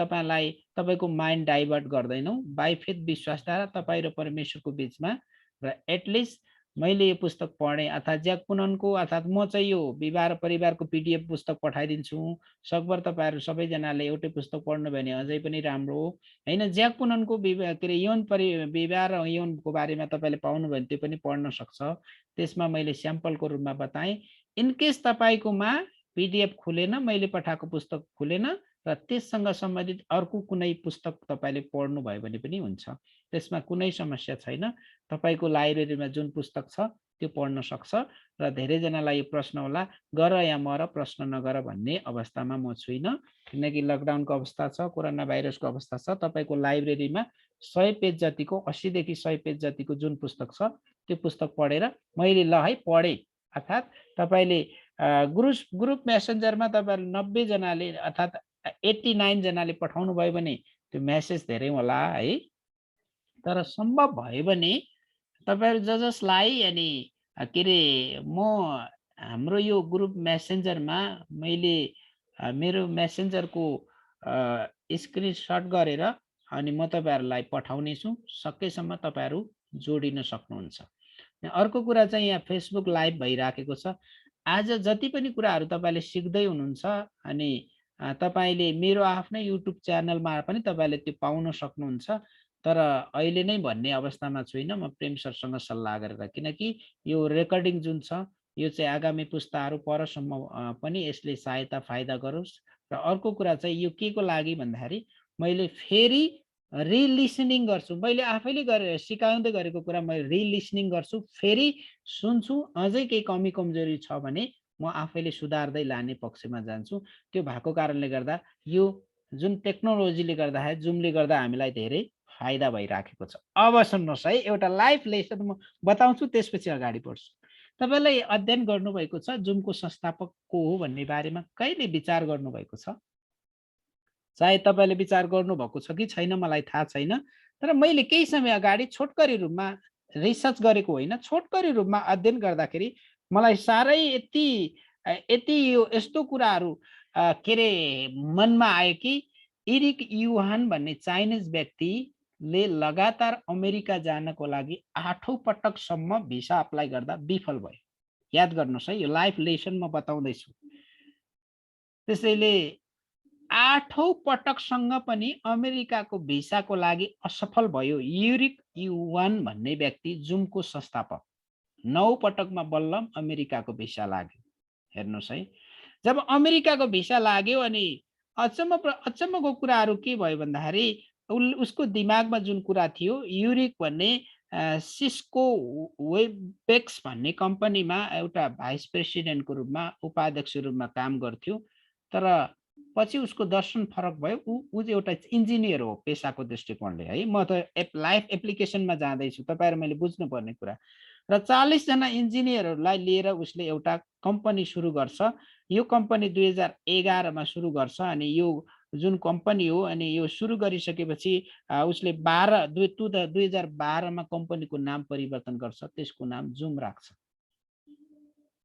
तपाईँको माइन्ड डाइभर्ट गर्दैनौँ। बाइ फेथ विश्वासद्वारा तपाईँ र परमेश्वरको बिचमा, र एटलिस्ट मैले यो पुस्तक पढेँ अर्थात् ज्याक पुननको, अर्थात् म चाहिँ यो विवाह र परिवारको PDF पुस्तक पठाइदिन्छु। सकभर तपाईँहरू सबैजनाले एउटै पुस्तक पढ्नु भने अझै पनि राम्रो हो होइन। ज्याक पुननको विवाह के अरे विवाह र यौनको बारेमा तपाईँले पाउनुभयो भने त्यो पनि पढ्न सक्छ। त्यसमा मैले स्याम्पलको रूपमा बताएँ। इनकेस तपाईँकोमा PDF खुलेन, मैले पठाएको पुस्तक खुलेन र त्यससँग सम्बन्धित अर्को कुनै पुस्तक तपाईँले पढ्नुभयो भने पनि हुन्छ, त्यसमा कुनै समस्या छैन। तपाईँको लाइब्रेरीमा जुन पुस्तक छ त्यो पढ्न सक्छ। र धेरैजनालाई यो प्रश्न होला, गर या मर, प्रश्न नगर भन्ने अवस्थामा म छुइनँ, किनकि लकडाउनको अवस्था छ, कोरोना भाइरसको अवस्था छ। तपाईँको लाइब्रेरीमा 100 पेज जतिको, 80 देखि 100 पेज जतिको जुन पुस्तक छ त्यो पुस्तक पढेर मैले ल है पढेँ, अर्थात् तपाईँले ग्रुप मेसेन्जरमा तपाईँहरू 90 जनाले अर्थात् 89 जनाले पठाउनु भयो भने त्यो मेसेज धेरै होला है। तर सम्भव भयो भने तपाईँहरू जसलाई अनि के अरे म हाम्रो यो ग्रुप मेसेन्जरमा मैले मेरो मेसेन्जरको स्क्रिनसट गरेर अनि म तपाईँहरूलाई पठाउने छु। सकेसम्म तपाईँहरू जोडिन सक्नुहुन्छ। अर्को कुरा चाहिँ यहाँ फेसबुक लाइभ भइराखेको छ। आज जति पनि कुराहरू तपाईँले सिक्दै हुनुहुन्छ अनि तपाईँले मेरो आफ्नै युट्युब च्यानलमा पनि तपाईँले त्यो पाउन सक्नुहुन्छ। तर अहिले नै भन्ने अवस्थामा छुइनँ म प्रेम सरसँग सल्लाह गरेर, किनकि यो रेकर्डिङ जुन छ यो चाहिँ आगामी पुस्ताहरू परसम्म पनि यसले सहायता फाइदा गरोस्। र अर्को कुरा चाहिँ यो के को लागि भन्दाखेरि मैले फेरि रिलिसनिङ गर्छु। मैले आफैले गरेर सिकाउँदै गरेको कुरा मैले रिलिसनिङ गर्छु, फेरि सुन्छु। अझै केही कमी कमजोरी छ भने म आफैले सुधार्दै लाने पक्षमा जान्छु। त्यो भएको कारणले गर्दा यो जुन टेक्नोलोजीले गर्दाखेरि, जुमले गर्दा हामीलाई धेरै फाइदा भइराखेको छ। अब सुन्नुहोस् है, एउटा लाइफ लेसन म बताउँछु, त्यसपछि अगाडि बढ्छु। तपाईँलाई अध्ययन गर्नुभएको छ जुमको संस्थापक को हो भन्ने बारेमा कहिले विचार गर्नुभएको छ? सायद तपाईँले विचार गर्नुभएको छ कि छैन मलाई थाहा छैन, तर मैले केही समय अगाडि छोटकरी रूपमा रिसर्च गरेको होइन, छोटकरी रूपमा अध्ययन गर्दाखेरि मलाई साह्रै यति यस्तो कुराहरू के अरे मनमा आयो कि इरिक युहान भन्ने चाइनिज व्यक्तिले लगातार अमेरिका जानको लागि 8औं पटकसम्म भिसा अप्लाई गर्दा विफल भयो। याद गर्नुहोस् है, यो लाइफ लेसन म बताउँदैछु। त्यसैले 8औं पटकसँग पनि अमेरिकाको भिसाको लागि असफल भयो इरिक युहान भन्ने व्यक्ति, जुमको संस्थापक। 9 पटकमा बल्ल अमेरिकाको भिसा लाग्यो। हेर्नुहोस् है, जब अमेरिकाको भिसा लाग्यो अनि अचम्मको कुराहरू के भयो भन्दाखेरि उसको दिमागमा जुन कुरा थियो, युरिक भन्ने सिस्को वेबएक्स भन्ने कम्पनीमा एउटा भाइस प्रेसिडेन्टको रूपमा उपाध्यक्ष रूपमा काम गर्थ्यो। तर पछि उसको दर्शन फरक भयो। ऊ चाहिँ एउटा इन्जिनियर हो पेसाको दृष्टिकोणले है। म त लाइफ एप्लिकेसनमा जाँदैछु, तपाईँहरू मैले बुझ्नुपर्ने कुरा। र 40 जना इन्जिनियरहरूलाई लिएर उसले एउटा कम्पनी सुरु गर्छ। यो कम्पनी 2011 मा सुरु गर्छ। अनि यो जुन कम्पनी हो, अनि यो सुरु गरिसकेपछि उसले 2012 मा कम्पनीको नाम परिवर्तन गर्छ। त्यसको नाम जुम राख्छ।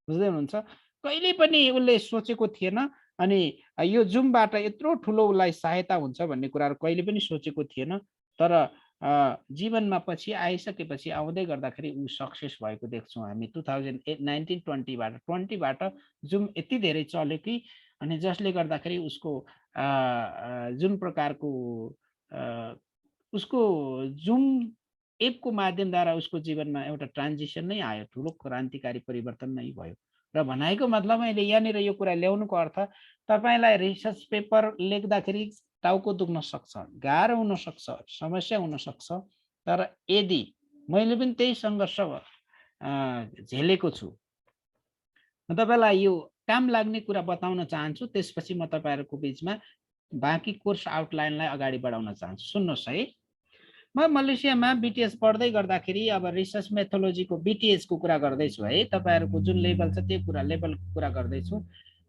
बुझ्दै हुनुहुन्छ? कहिले पनि उसले सोचेको थिएन। अनि यो जुमबाट यत्रो ठुलो उसलाई सहायता हुन्छ भन्ने कुराहरू कहिले पनि सोचेको थिएन। तर जीवनमा पछि आइसकेपछि आउँदै गर्दाखेरि ऊ सक्सेस भएको देख्छौँ हामी। 2019-20 बाट जुम यति धेरै चल्यो कि, अनि जसले गर्दाखेरि उसको जुन प्रकारको उसको जुम एपको माध्यमद्वारा उसको जीवनमा एउटा ट्रान्जिसन नै आयो, ठुलो क्रान्तिकारी परिवर्तन नै भयो। र भनाइको मतलब मैले यहाँनिर यो कुरा ल्याउनुको अर्थ, तपाईँलाई रिसर्च पेपर लेख्दाखेरि टाउको दुख्न सक्छ, गाह्रो हुन सक्छ, समस्या हुन सक्छ। तर यदि मैले पनि त्यही सङ्घर्ष झेलेको छु, म तपाईँलाई यो काम लाग्ने कुरा बताउन चाहन्छु। त्यसपछि म तपाईँहरूको बिचमा बाँकी कोर्स आउटलाइनलाई अगाडि बढाउन चाहन्छु। सुन्नुहोस् है, म मलेसियामा बिटिएस पढ्दै गर्दाखेरि अब रिसर्च मेथोलोजीको बिटिएसको कुरा गर्दैछु है। तपाईँहरूको जुन लेभल छ त्यो कुरा लेभलको कुरा गर्दैछु।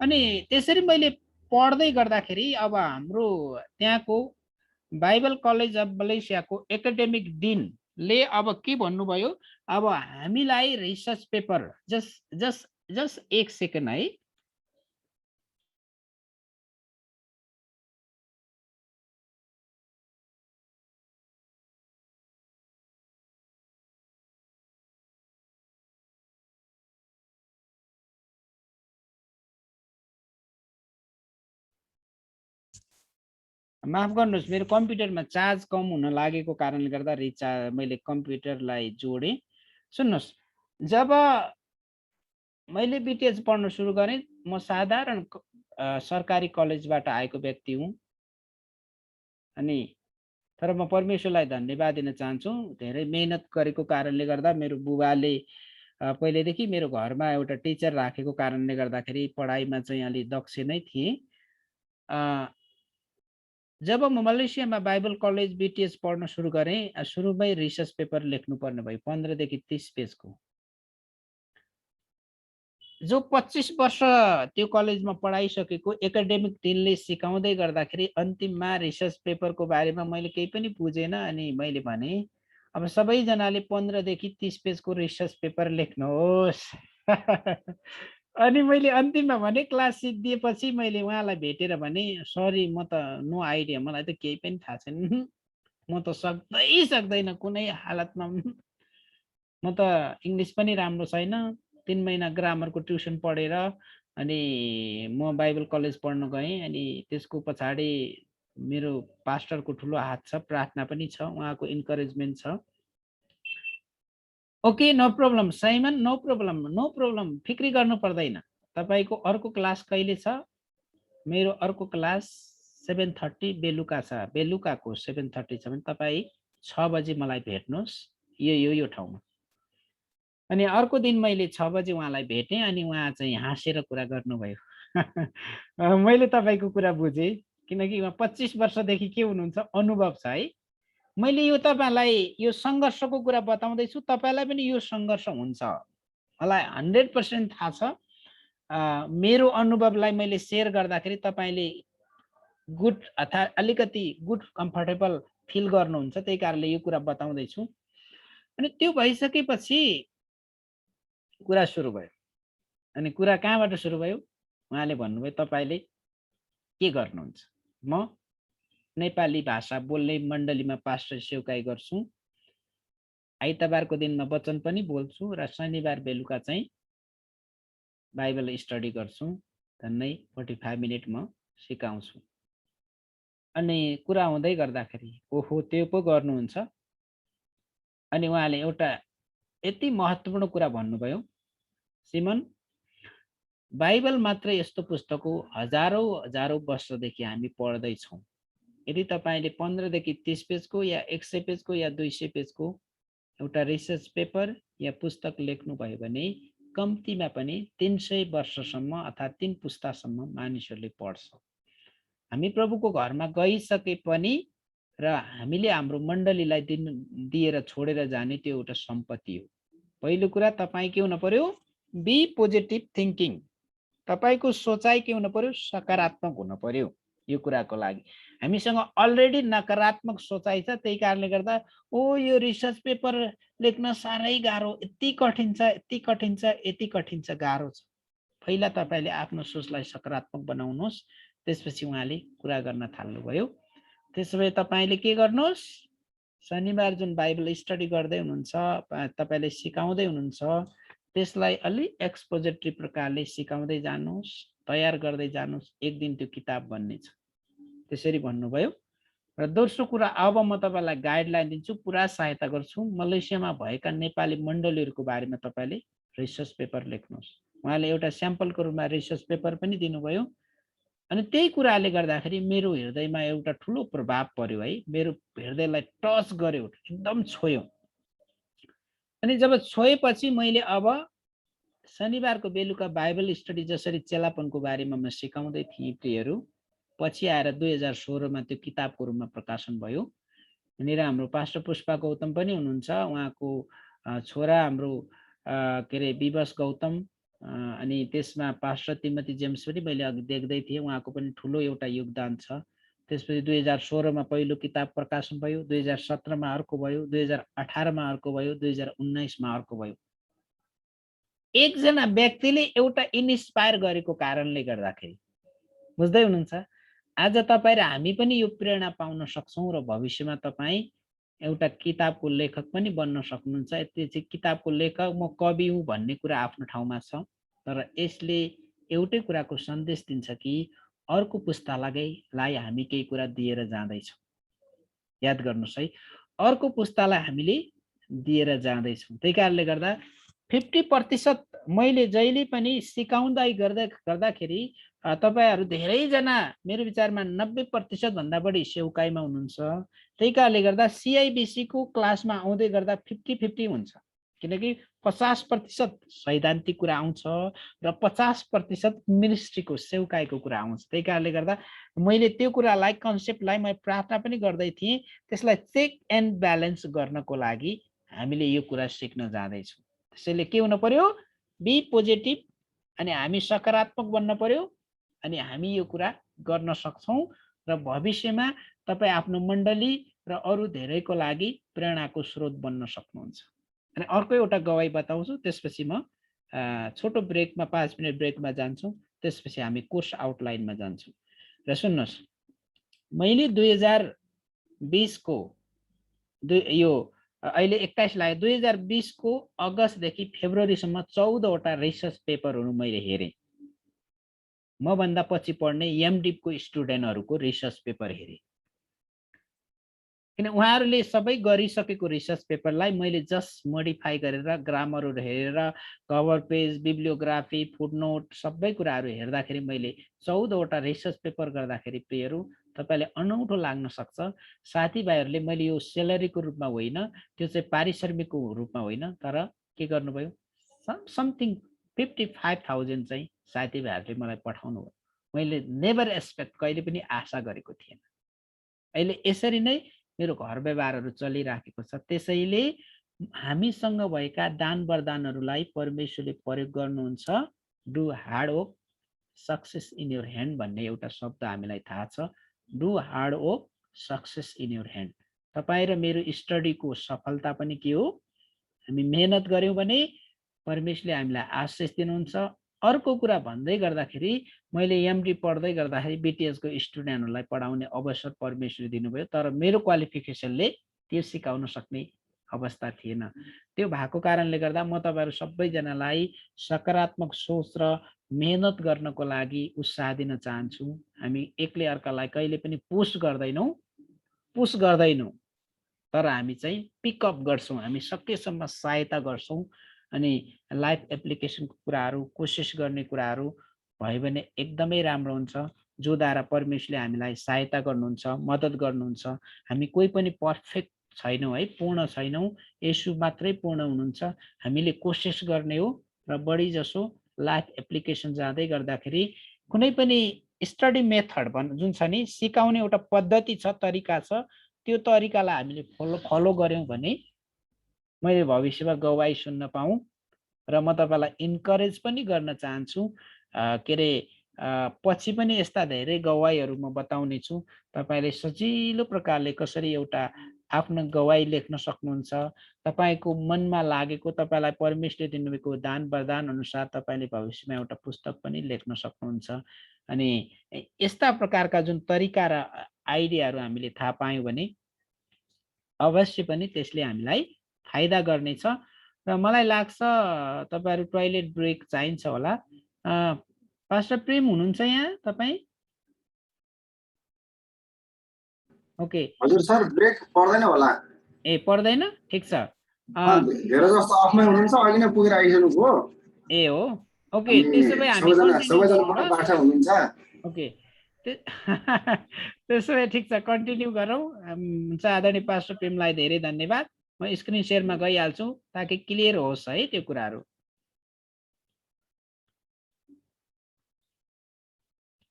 अनि त्यसरी मैले पढ्दै गर्दाखेरि अब हाम्रो त्यहाँको बाइबल कलेज अफ मलेसियाको एकाडेमिक डिनले अब के भन्नुभयो, अब हामीलाई रिसर्च पेपर जस्ट एक सेकेन्ड है, माफ गर्नुहोस्, मेरो कम्प्युटरमा चार्ज कम हुन लागेको कारणले गर्दा मैले कम्प्युटरलाई जोडेँ। सुन्नुहोस्, जब मैले बिटिएस पढ्न सुरु गरेँ, म साधारण सरकारी कलेजबाट आएको व्यक्ति हुँ। अनि तर म परमेश्वरलाई धन्यवाद दिन चाहन्छु। धेरै मेहनत गरेको कारणले गर्दा मेरो बुबाले पहिलेदेखि मेरो घरमा एउटा टिचर राखेको कारणले गर्दाखेरि पढाइमा चाहिँ अलि दक्ष नै थिएँ। जब म मलेसियामा बाइबल कलेज बिटिएस पढ्न सुरु गरेँ, सुरुमै रिसर्च पेपर लेख्नुपर्ने भयो 15 देखि 30 पेजको। जो 25 वर्ष त्यो कलेजमा पढाइसकेको एकाडेमिक डिनले सिकाउँदै गर्दाखेरि अन्तिममा रिसर्च पेपरको बारेमा मैले केही पनि बुझेन। अनि मैले भने अब सबैजनाले 15 देखि 30 पेजको रिसर्च पेपर लेख्नुहोस्। अनि मैले अन्तिममा भने क्लास सिद्धिएपछि मैले उहाँलाई भेटेर भने, सरी म त नो आइडिया, मलाई त केही पनि थाहा छैन, म त सक्दैन कुनै हालतमा, म त इङ्ग्लिस पनि राम्रो छैन। 3 महिना ग्रामरको ट्युसन पढेर अनि म बाइबल कलेज पढ्न गएँ। अनि त्यसको पछाडि मेरो पास्टरको ठुलो हात छ, प्रार्थना पनि छ, उहाँको इन्करेजमेन्ट छ। Okay, no problem Simon, no problem, फिक्री गर्नु पर्दैन। तपाईँको अर्को क्लास कहिले छ? मेरो अर्को क्लास 7:30 बेलुका छ, बेलुकाको 7:30 छ भने तपाईँ 6 बजे मलाई भेट्नुहोस् यो ठाउँमा। अनि अर्को दिन मैले 6 बजे उहाँलाई भेटेँ। अनि उहाँ चाहिँ हाँसेर कुरा गर्नुभयो। मैले तपाईँको कुरा बुझेँ, किनकि उहाँ 25 वर्षदेखि के हुनुहुन्छ, अनुभव छ है। मैले यो तपाईँलाई यो सङ्घर्षको कुरा बताउँदैछु, तपाईँलाई पनि यो सङ्घर्ष हुन्छ, मलाई 100% थाहा छ। मेरो अनुभवलाई मैले सेयर गर्दाखेरि तपाईँले गुड अथवा अलिकति गुड कम्फर्टेबल फिल गर्नुहुन्छ, त्यही कारणले यो कुरा बताउँदैछु। अनि त्यो भइसकेपछि कुरा सुरु भयो। अनि कुरा कहाँबाट सुरु भयो? उहाँले भन्नुभयो, तपाईँले के गर्नुहुन्छ? म नेपाली भाषा बोल्ने मण्डलीमा पास्टर सेवकाई गर्छु, आइतबारको दिनमा वचन पनि बोल्छु, र शनिबार बेलुका चाहिँ बाइबल स्टडी गर्छु। झन्डै 45 मिनट म सिकाउँछु। अनि कुरा हुँदै गर्दाखेरि ओहो त्यो पो गर्नुहुन्छ। अनि उहाँले एउटा यति महत्त्वपूर्ण कुरा भन्नुभयो, सिमन, बाइबल मात्र यस्तो पुस्तक हो, हजारौँ वर्षदेखि हामी पढ्दैछौँ। यदि तपाईँले 15 देखि 30 पेजको या 100 पेजको या 200 पेजको एउटा रिसर्च पेपर या पुस्तक लेख्नुभयो भने कम्तीमा पनि 300 वर्षसम्म अथवा 3 पुस्तासम्म मानिसहरूले पढ्छ। हामी प्रभुको घरमा गइसके पनि र हामीले हाम्रो मण्डलीलाई दिएर छोडेर जाने त्यो एउटा सम्पत्ति हो। पहिलो कुरा तपाईँ के हुन पर्यो? Be positive thinking. तपाईको सोचाइ के हुन पर्यो? सकारात्मक हुन पर्यो। यो कुराको लागि हामीसँग अलरेडी नकारात्मक सोचाइ छ, त्यही कारणले गर्दा यो रिसर्च पेपर लेख्न साह्रै गाह्रो, यति कठिन छ, यति कठिन छ, यति कठिन छ, गाह्रो छ। पहिला तपाईले आफ्नो सोचलाई सकारात्मक बनाउनुहोस्, त्यसपछि उहाँले कुरा गर्न थाल्नुभयो। त्यसोभए तपाईले के गर्नुहोस्? शनिबार जुन बाइबल स्टडी गर्दै हुनुहुन्छ, तपाईले सिकाउँदै हुनुहुन्छ, त्यसलाई अलि एक्सपोजिटरी प्रकारले सिकाउँदै जानुहोस्, तयार गर्दै जानुहोस्। एक दिन त्यो किताब बन्नेछ, त्यसरी भन्नुभयो। र दोस्रो कुरा, अब म तपाईलाई गाइडलाइन दिन्छु, पुरा सहायता गर्छु। मलेसियामा भएका नेपाली मण्डलीहरूको बारेमा तपाईले रिसर्च पेपर लेख्नुहोस्। उहाँले एउटा स्याम्पलको रूपमा रिसर्च पेपर पनि दिनुभयो। अनि त्यही कुराले गर्दाखेरि मेरो हृदयमा एउटा ठुलो प्रभाव पर्यो है, मेरो हृदयलाई टच गर्यो, एकदम छोयो। अनि जब छोएपछि मैले अब शनिबारको बेलुका बाइबल स्टडी जसरी चेलापनको बारेमा म सिकाउँदै थिएँ प्रियहरू, पछि आएर 2016 मा त्यो किताबको रूपमा प्रकाशन भयो। यहाँनिर हाम्रो पास्टर पुष्पा गौतम पनि हुनुहुन्छ, उहाँको छोरा हाम्रो के अरे विवश गौतम, अनि त्यसमा पास्टर तिमोथी जेम्स पनि मैले अघि देख्दै थिएँ, उहाँको पनि ठुलो एउटा योगदान छ। त्यसपछि 2016 मा पहिलो किताब प्रकाशन भयो, 2017 मा अर्को भयो, 2018 मा अर्को भयो, 2019 मा अर्को भयो। एकजना व्यक्तिले एउटा इन्स्पायर गरेको कारणले गर्दाखेरि, बुझ्दै हुनुहुन्छ, आज तपाईँ र हामी पनि यो प्रेरणा पाउन सक्छौँ र भविष्यमा तपाईँ एउटा किताबको लेखक पनि बन्न सक्नुहुन्छ। त्यो चाहिँ किताबको लेखक, म कवि हुँ भन्ने कुरा आफ्नो ठाउँमा छ, तर यसले एउटै कुराको सन्देश दिन्छ कि अर्को पुस्तालाई हामी केही कुरा दिएर जाँदैछौँ। याद गर्नुहोस् है, अर्को पुस्तालाई हामीले दिएर जाँदैछौँ। त्यही कारणले गर्दा 50% मैले जहिले पनि सिकाउँदै गर्दाखेरि तपाईहरु धेरैजना मेरो विचारमा 90% भन्दा बढी सेवकाईमा हुनुहुन्छ। त्यही कारणले गर्दा CIBC को क्लासमा आउँदै गर्दा 50-50 हुन्छ, किनकि 50% सैद्धान्तिक कुरा आउँछ र 50% मिनिस्ट्रीको सेवकाईको कुरा आउँछ। त्यही कारणले गर्दा मैले त्यो कुरालाई, कन्सेप्टलाई म प्रार्थना पनि गर्दै थिएँ, त्यसलाई चेक एन्ड ब्यालेन्स गर्नको लागि हामीले यो कुरा सिक्न जाँदैछौँ। त्यसैले के हुन पर्यो? बी पोजिटिभ, अनि हामी सकारात्मक बन्न पर्यो, अनि हामी यो कुरा गर्न सक्छौँ र भविष्यमा तपाई आफ्नो मण्डली र अरु धेरैको लागि प्रेरणाको स्रोत बन्न सक्नुहुन्छ। अनि अर्को एउटा गवाई बताउँछु, त्यसपछि म छोटो ब्रेकमा 5 मिनेट ब्रेकमा जान्छौँ, त्यसपछि हामी कोर्स आउटलाइनमा जान्छौँ। र सुन्नुहोस्, मैले 2020 को यो अहिले 21 लाग्यो, 2020 को अगस्तदेखि फेब्रुअरीसम्म 14 वटा रिसर्च पेपरहरू मैले हेरेँ। म भन्दा पछि पढ्ने एमडिप को स्टुडेन्टहरूको रिसर्च पेपर हेरेँ, किन उहाँहरूले सबै गरिसकेको रिसर्च पेपरलाई मैले जस्ट मोडिफाई गरेर, ग्रामरहरू हेरेर, कभर पेज, बिब्लियोग्राफी, फुटनोट सबै कुराहरू हेर्दाखेरि मैले 14 वटा रिसर्च पेपर गर्दाखेरि प्रियहरू तपाईले अनौठो लाग्न सक्छ। साथीभाइहरूले मैले यो सेलरीको रूपमा होइन, त्यो चाहिँ पारिश्रमिकको रूपमा होइन, तर के गर्नुभयो, समथिङ 55,000 चाहिँ साथीभाइहरूले मलाई पठाउनु भयो। मैले नेभर एक्सपेक्ट, कहिले पनि आशा गरेको थिएन। अहिले यसरी नै मेरो घर व्यवहारहरू चलिराखेको छ। त्यसैले हामीसँग भएका दान वरदानहरूलाई परमेश्वरले प्रयोग गर्नुहुन्छ। Do hard work, success in your hand भन्ने एउटा शब्द हामीलाई थाहा छ। Do hard work, success in your hand. तपाईँ र मेरो स्टडीको सफलता पनि के हो? हामी मेहनत गर्यौं भने परमेश्वरले हामीलाई आशिष दिनुहुन्छ। अर्को कुरा भन्दै गर्दाखेरि मैले एमडी पढ्दै गर्दाखेरि बीटीएस को स्टुडेन्टहरूलाई पढाउने अवसर परमेश्वरले दिनुभयो, तर मेरो क्वालिफिकेसनले त्यो सिकाउन सक्ने अवस्था थिएन। त्यो भएको कारणले गर्दा म तपाईहरु सबैजनालाई सकारात्मक सोच र मेहनत गर्नको लागि उत्साह दिन चाहन्छु। हामी एकले अर्कालाई कहिले पनि पुश गर्दैनौं, तर हामी चाहिँ पिकअप गर्छौं, हामी सकेसम्म सहायता गर्छौं। अनि लाइफ एप्लिकेसनको कुराहरू, कोशिश गर्ने कुराहरू भयो भने एकदमै राम्रो हुन्छ, जो द्वारा परमेश्वरले हामीलाई सहायता गर्नुहुन्छ, मद्दत गर्नुहुन्छ। हामी कोही पनि पर्फेक्ट छैनौँ है, पूर्ण छैनौँ। येशू मात्रै पूर्ण हुनुहुन्छ। हामीले कोसिस गर्ने हो र बढी जसो लाइफ एप्लिकेसन जाँदै गर्दाखेरि कुनै पनि स्टडी मेथड जुन छ नि, सिकाउने एउटा पद्धति छ, तरिका छ, त्यो तरिकालाई हामीले फलो गऱ्यौँ भने मैले भविष्यमा गवाई सुन्न पाऊँ। र म तपाईँलाई इन्करेज पनि गर्न चाहन्छु। के अरे पछि पनि यस्ता धेरै गवाईहरू म बताउने छु। तपाईँले सजिलो प्रकारले कसरी एउटा आफ्नो गवाई लेख्न सक्नुहुन्छ। तपाईँको मनमा लागेको, तपाईँलाई परमेश्वरले दिनुभएको दान वरदान अनुसार तपाईँले भविष्यमा एउटा पुस्तक पनि लेख्न सक्नुहुन्छ। अनि यस्ता प्रकारका जुन तरिका र आइडियाहरू हामीले थाहा पायौँ भने अवश्य पनि त्यसले हामीलाई फाइदा गर्नेछ। र मलाई लाग्छ तपाईँहरू टोयलेट ब्रेक चाहिन्छ होला। पास्टर प्रेम हुनुहुन्छ यहाँ तपाईँ? ओके। हजुर सर, ब्रेक पर्दैन होला? ए पर्दैन, ठिक छ। धेरै जस्तो अफमै हुनुहुन्छ, अहिले नै पुगेर आइसक्नु भयो। ए हो, ओके। त्यसो भए हामी हुनुहुन्छ। ओके, त्यसो भए ठिक छ, कन्टिन्यू गरौँ। हुन्छ, आदरणीय पास्टर प्रेमलाई धेरै धन्यवाद। म स्क्रिन सेयरमा गइहाल्छु ताकि क्लियर होस् है त्यो कुराहरू।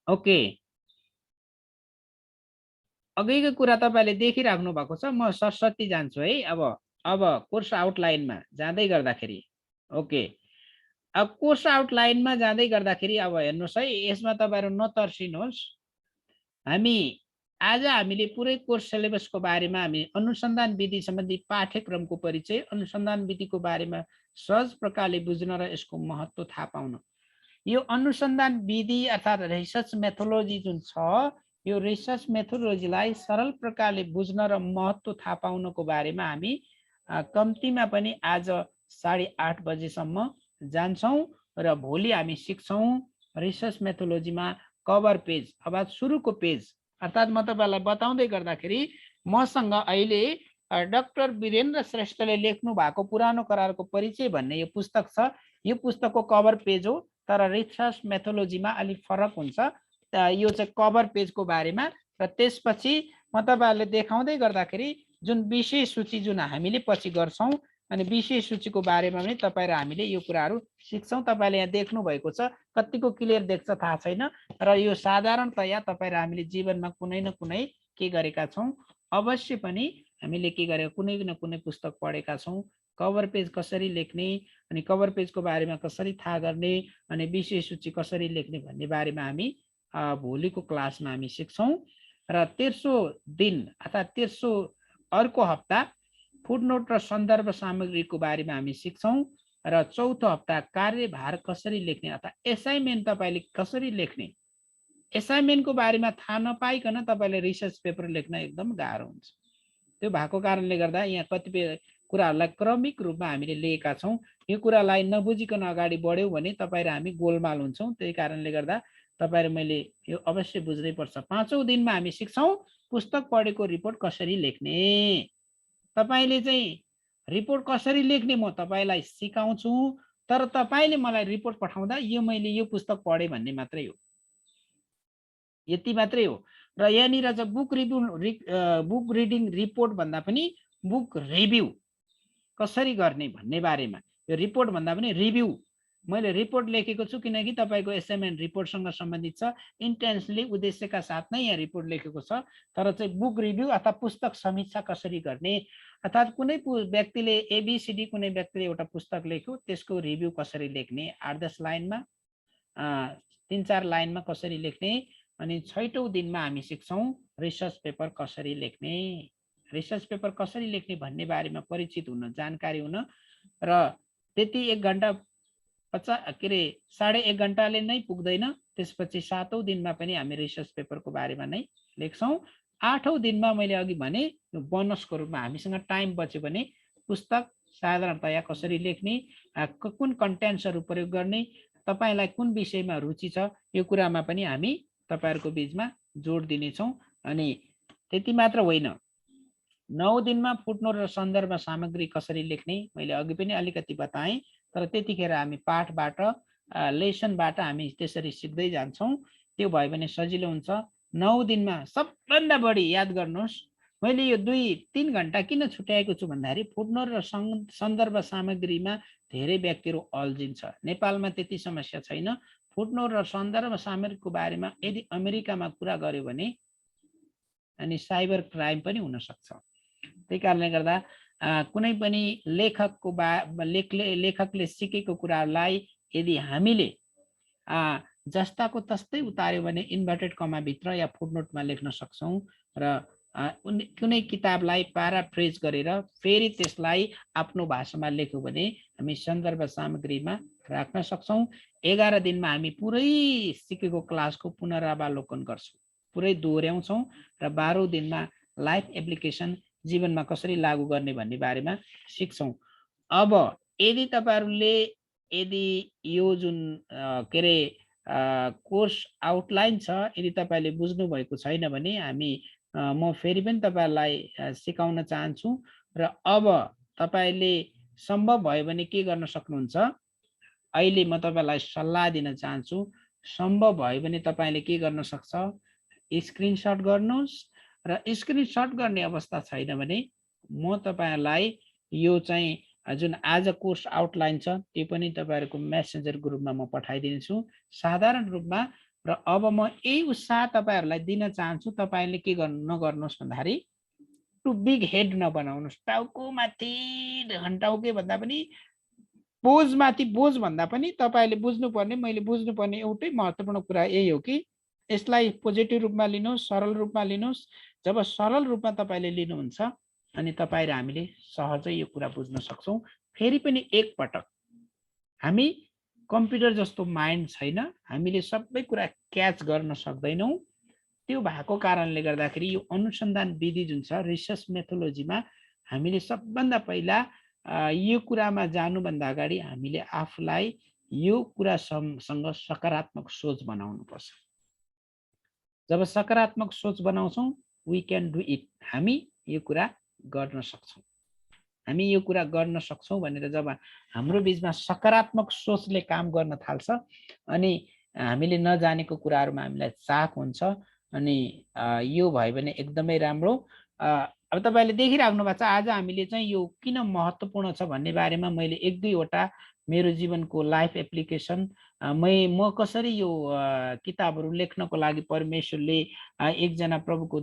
ओके, अघिको कुरा तपाईँले देखिराख्नु भएको छ। म सरस्वती जान्छु है। अब कोर्स आउटलाइनमा जाँदै गर्दाखेरि, ओके, अब कोर्स आउटलाइनमा जाँदै गर्दाखेरि अब हेर्नुहोस् है, यसमा तपाईँहरू नतर्सिनुहोस्। हामीले पुरै कोर्स सिलेबसको बारेमा हामी अनुसन्धान विधि सम्बन्धी पाठ्यक्रमको परिचय, अनुसन्धान विधिको बारेमा सहज प्रकारले बुझ्न र यसको महत्त्व थाहा पाउन, यो अनुसन्धान विधि अर्थात् रिसर्च मेथोलोजी जुन छ, यो रिसर्च मेथोलोजीलाई सरल प्रकारले बुझ्न र महत्त्व थाहा पाउनको बारेमा हामी कम्तीमा पनि आज 8:30 बजेसम्म जान्छौँ र भोलि हामी सिक्छौँ रिसर्च मेथोलोजीमा कभर पेज अर्थात् सुरुको पेज। अर्थात् म तपाईँलाई बताउँदै गर्दाखेरि मसँग अहिले डाक्टर वीरेन्द्र श्रेष्ठले लेख्नु भएको पुरानो करारको परिचय भन्ने यो पुस्तक छ। यो पुस्तकको कभर पेज हो, तर रिसर्च मेथोलोजीमा अलिक फरक हुन्छ। यो चाहिँ कभर पेजको बारेमा। र त्यसपछि म तपाईँहरूले देखाउँदै गर्दाखेरि जुन विषय सूची जुन हामीले पछि गर्छौँ, अनि विषय सूचीको बारेमा पनि तपाईँ र हामीले यो कुराहरू सिक्छौँ। तपाईँले यहाँ देख्नु भएको छ, कतिको क्लियर देख्छ थाहा छैन। र यो साधारणतया तपाईँ र हामीले जीवनमा कुनै न कुनै के गरेका छौँ, अवश्य पनि हामीले के गरेको कुनै न कुनै पुस्तक पढेका छौँ। कभर पेज कसरी लेख्ने, अनि कभर पेजको बारेमा कसरी थाहा गर्ने, अनि विषय सूची कसरी लेख्ने भन्ने बारेमा हामी भोलिको क्लासमा हामी सिक्छौँ। र तेस्रो दिन अर्थात् तेस्रो अर्को हप्ता फुटनोट र सन्दर्भ सामग्रीको बारेमा हामी सिक्छौँ। र चौथो हप्ता कार्यभार कसरी लेख्ने अर्थात् एसाइनमेन्ट तपाईँले कसरी लेख्ने, एसाइनमेन्टको बारेमा थाहा नपाइकन तपाईँले रिसर्च पेपर लेख्न एकदम गाह्रो हुन्छ। त्यो भएको कारणले गर्दा यहाँ कतिपय कुराहरूलाई क्रमिक रूपमा हामीले लिएका छौँ। यो कुरालाई नबुझिकन अगाडि बढ्यौँ भने तपाईँ र हामी गोलमाल हुन्छौँ। त्यही कारणले गर्दा तपाईँ र मैले यो अवश्य बुझ्नै पर्छ। 5औं दिनमा हामी सिक्छौँ पुस्तक पढेको रिपोर्ट कसरी लेख्ने। तपाईँले चाहिँ रिपोर्ट कसरी लेख्ने म तपाईँलाई सिकाउँछु, तर तपाईँले मलाई रिपोर्ट पठाउँदा यो मैले यो पुस्तक पढेँ भन्ने मात्रै हो, यति मात्रै हो। र यहाँनिर चाहिँ बुक रिडिङ रिपोर्ट भन्दा पनि बुक रिभ्यू कसरी गर्ने भन्ने बारेमा, यो रिपोर्ट भन्दा पनि रिभ्यू मैले रिपोर्ट लेखेको छु, किनकि तपाईँको एसाइनमेन्ट रिपोर्टसँग सम्बन्धित छ। इन्टेन्सली उद्देश्यका साथ नै यहाँ रिपोर्ट लेखेको छ। तर चाहिँ बुक रिभ्यू अथवा पुस्तक समीक्षा कसरी गर्ने, अर्थात् कुनै व्यक्तिले एबिसिडी कुनै व्यक्तिले एउटा पुस्तक लेख्यो, त्यसको रिभ्यू कसरी लेख्ने, 8-10 लाइनमा 3-4 लाइनमा कसरी लेख्ने। अनि 6औं दिनमा हामी सिक्छौँ रिसर्च पेपर कसरी लेख्ने। रिसर्च पेपर कसरी लेख्ने भन्ने बारेमा परिचित हुन, जानकारी हुन। र त्यति 1 घन्टा 1.5 घन्टाले नै पुग्दैन। त्यसपछि 7औं दिनमा पनि हामी रिसर्च पेपरको बारेमा नै लेख्छौँ। 8औं दिनमा मैले अघि भने बोनसको रूपमा हामीसँग टाइम बच्यो भने पुस्तक साधारणतया कसरी लेख्ने, कुन कन्टेन्ट्सहरू प्रयोग गर्ने, तपाईँलाई कुन विषयमा रुचि छ, यो कुरामा पनि हामी तपाईँहरूको बिचमा जोड दिनेछौँ। अनि त्यति मात्र होइन, 9 दिनमा फुटनोट र सन्दर्भ सामग्री कसरी लेख्ने मैले अघि पनि अलिकति बताएँ। तर त्यतिखेर हामी पाठबाट लेसनबाट हामी त्यसरी सिक्दै जान्छौँ। त्यो भयो भने सजिलो हुन्छ। 9 दिनमा सबभन्दा बढी याद गर्नुहोस्, मैले यो 2-3 घण्टा किन छुट्याएको छु भन्दाखेरि फुटनोट र सन्दर्भ सामग्रीमा धेरै व्यक्तिहरू अल्झिन्छ। नेपालमा त्यति समस्या छैन। फुटनोट र सन्दर्भ सामग्रीको बारेमा यदि अमेरिकामा कुरा गर्यो भने अनि साइबर क्राइम पनि हुन सक्छ। त्यही कारणले गर्दा कुनै पनि लेखकले सिकेको कुरालाई यदि हामीले जस्ताको तस्तै उतार्यो भने इन्भर्टेड कमाभित्र या फुटनोटमा लेख्न सक्छौँ र कुनै किताबलाई प्याराफ्रेज गरेर फेरि त्यसलाई आफ्नो भाषामा लेख्यो भने हामी सन्दर्भ सामग्रीमा राख्न सक्छौँ। 11 दिनमा हामी पुरै सिकेको क्लासको पुनरावलोकन गर्छौँ, पुरै दोहोऱ्याउँछौँ र 12औं दिनमा लाइफ एप्लिकेसन जीवनमा कसरी लागू गर्ने भन्ने बारेमा सिक्छौँ। अब यदि तपाईहरुले यदि यो जुन के अरे कोर्स आउटलाइन छ यदि तपाईले बुझ्नु भएको छैन भने म फेरि पनि तपाईहरुलाई सिकाउन चाहन्छु र अब तपाईले सम्भव भयो भने के गर्न सक्नुहुन्छ, अहिले म तपाईलाई सल्लाह दिन चाहन्छु। सम्भव भयो भने तपाईले के गर्न सक्छ, स्क्रिनशट गर्नुहोस् र स्क्रिनशट गर्ने अवस्था छैन भने म तपाईहरुलाई यो चाहिँ जुन आज कोर्स आउटलाइन छ त्यो पनि तपाईहरुको मेसेन्जर ग्रुपमा म पठाइदिन्छु साधारण रूपमा। र अब म यही उत्साह तपाईहरुलाई दिन चाहन्छु, तपाईले के नगर्नुहोस् भन्दाखेरि टु बिग हेड नबनाउनुहोस्। टाउको माथि घन्टाउके भन्दा पनि बोझ माथि बोझ भन्दा पनि तपाईले बुझ्नुपर्ने, मैले बुझ्नुपर्ने एउटै महत्त्वपूर्ण कुरा यही हो कि यसलाई पोजिटिभ रूपमा लिनुहोस्, सरल रूपमा लिनुहोस्। जब सरल रूपमा तपाईले लिनुहुन्छ अनि तपाई र हामीले सहजै यो कुरा बुझ्न सक्छौं। फेरि पनि एक पटक हामी कम्प्युटर जस्तो माइन्ड छैन, हामीले सबै कुरा क्याच गर्न सक्दैनौं। त्यो भएको कारणले गर्दाखेरि यो अनुसन्धान विधि जुन छ रिसर्च मेथोडोलोजीमा हामीले सबभन्दा पहिला यो कुरामा जानुभन्दा अगाडि हामीले आफूलाई यो कुरासँग सकारात्मक सोच बनाउनु पर्छ। जब सकारात्मक सोच बनाउँछौं वी क्यान डु इट, हामी यो कुरा गर्न सक्छौं। हामी यो कुरा गर्न सक्छौं भनेर जब हाम्रो बीचमा सकारात्मक सोचले काम गर्न थाल्छ अनि हामीले नजानेको कुराहरुमा हामीलाई चाख हुन्छ अनि यो भयो भने एकदमै राम्रो। अब तपाईले देखिराख्नु भएको छ आज हामीले चाहिँ यो किन महत्त्वपूर्ण छ भन्ने बारेमा मैले 1-2 वटा मेरो जीवनको लाइफ एप्लिकेसन म कसरी यो किताबहरु लेख्नको लागि परमेश्वरले एकजना प्रभुको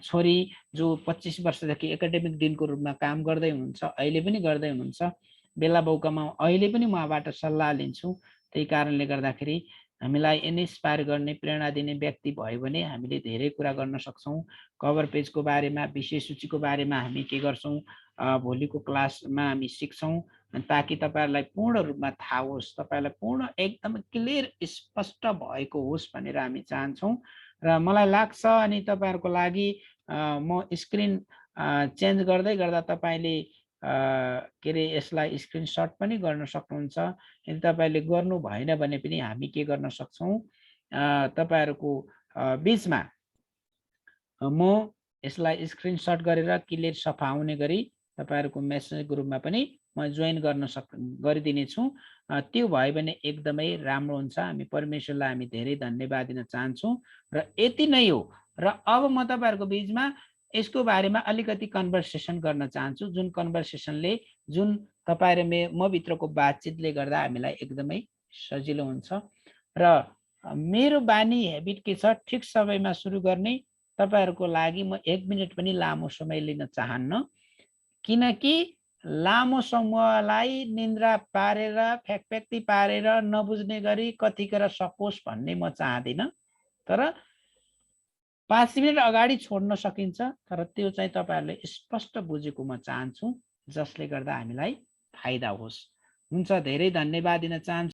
छोरी जो 25 वर्षदेखि एकाडेमिक दिनको रूपमा काम गर्दै हुनुहुन्छ, अहिले पनि गर्दै हुनुहुन्छ, बेला बौकामा अहिले पनि मबाट सल्लाह लिन्छु। त्यही कारणले गर्दाखेरि हामीलाई इन्स्पायर गर्ने, प्रेरणा दिने व्यक्ति भयो भने हामीले धेरै कुरा गर्न सक्छौं। कभर पेजको बारेमा, विषय सूचीको बारेमा हामी के गर्छौं, भोलिको क्लासमा हामी सिक्छौं ताकि तपाईहरुलाई पूर्ण रूपमा थाहा होस्, तपाईहरुलाई पूर्ण एकदम क्लियर स्पष्ट भएको होस् भनेर हामी चाहन्छौं। र मलाई लाग्छ अनि तपाईहरुको लागि म स्क्रिन चेन्ज गर्दै गर्दा तपाईले के रे यसलाई स्क्रिनशट पनि गर्न सक्नुहुन्छ। यदि तपाईले गर्नु भएन भने पनि हामी के गर्न सक्छौं, तपाईहरुको बीचमा म यसलाई स्क्रिनशट गरेर क्लियर सफा आउने गरी तपाईहरुको मेसेज ग्रुपमा पनि म जोइन गरिदिने छु। त्यो भयो भने एकदमै राम्रो हुन्छ। हामी परमेश्वरलाई हामी धेरै धन्यवाद दिन चाहन्छौं र यति नै हो। र अब म तपाईहरुको बीचमा यसको बारेमा अलिकति कन्भर्सेसन गर्न चाहन्छु, जुन कन्भर्सेसनले जुन तपाई र म भित्रको बातचितले गर्दा हामीलाई एकदमै सजिलो हुन्छ। र मेरो बानी हेबिट के छ, ठिक समयमा सुरु गर्ने। तपाईहरुको लागि म 1 मिनेट पनि लामो समय लिन चाहन्न, किनकि लामो समूहलाई निन्द्रा पारेर फ्याकफ्याक्ती पारेर नबुझ्ने गरी कतिखेर सकोस् भन्ने म चाहदिन। तर 5 मिनेट अगाडि छोड्न सकिन्छ, तर त्यो चाहिँ तपाईहरुले स्पष्ट बुझेको म चाहन्छु, जसले गर्दा हामीलाई फाइदा होस्। हुन्छ, धेरै धन्यवाद दिन चाहन्छु।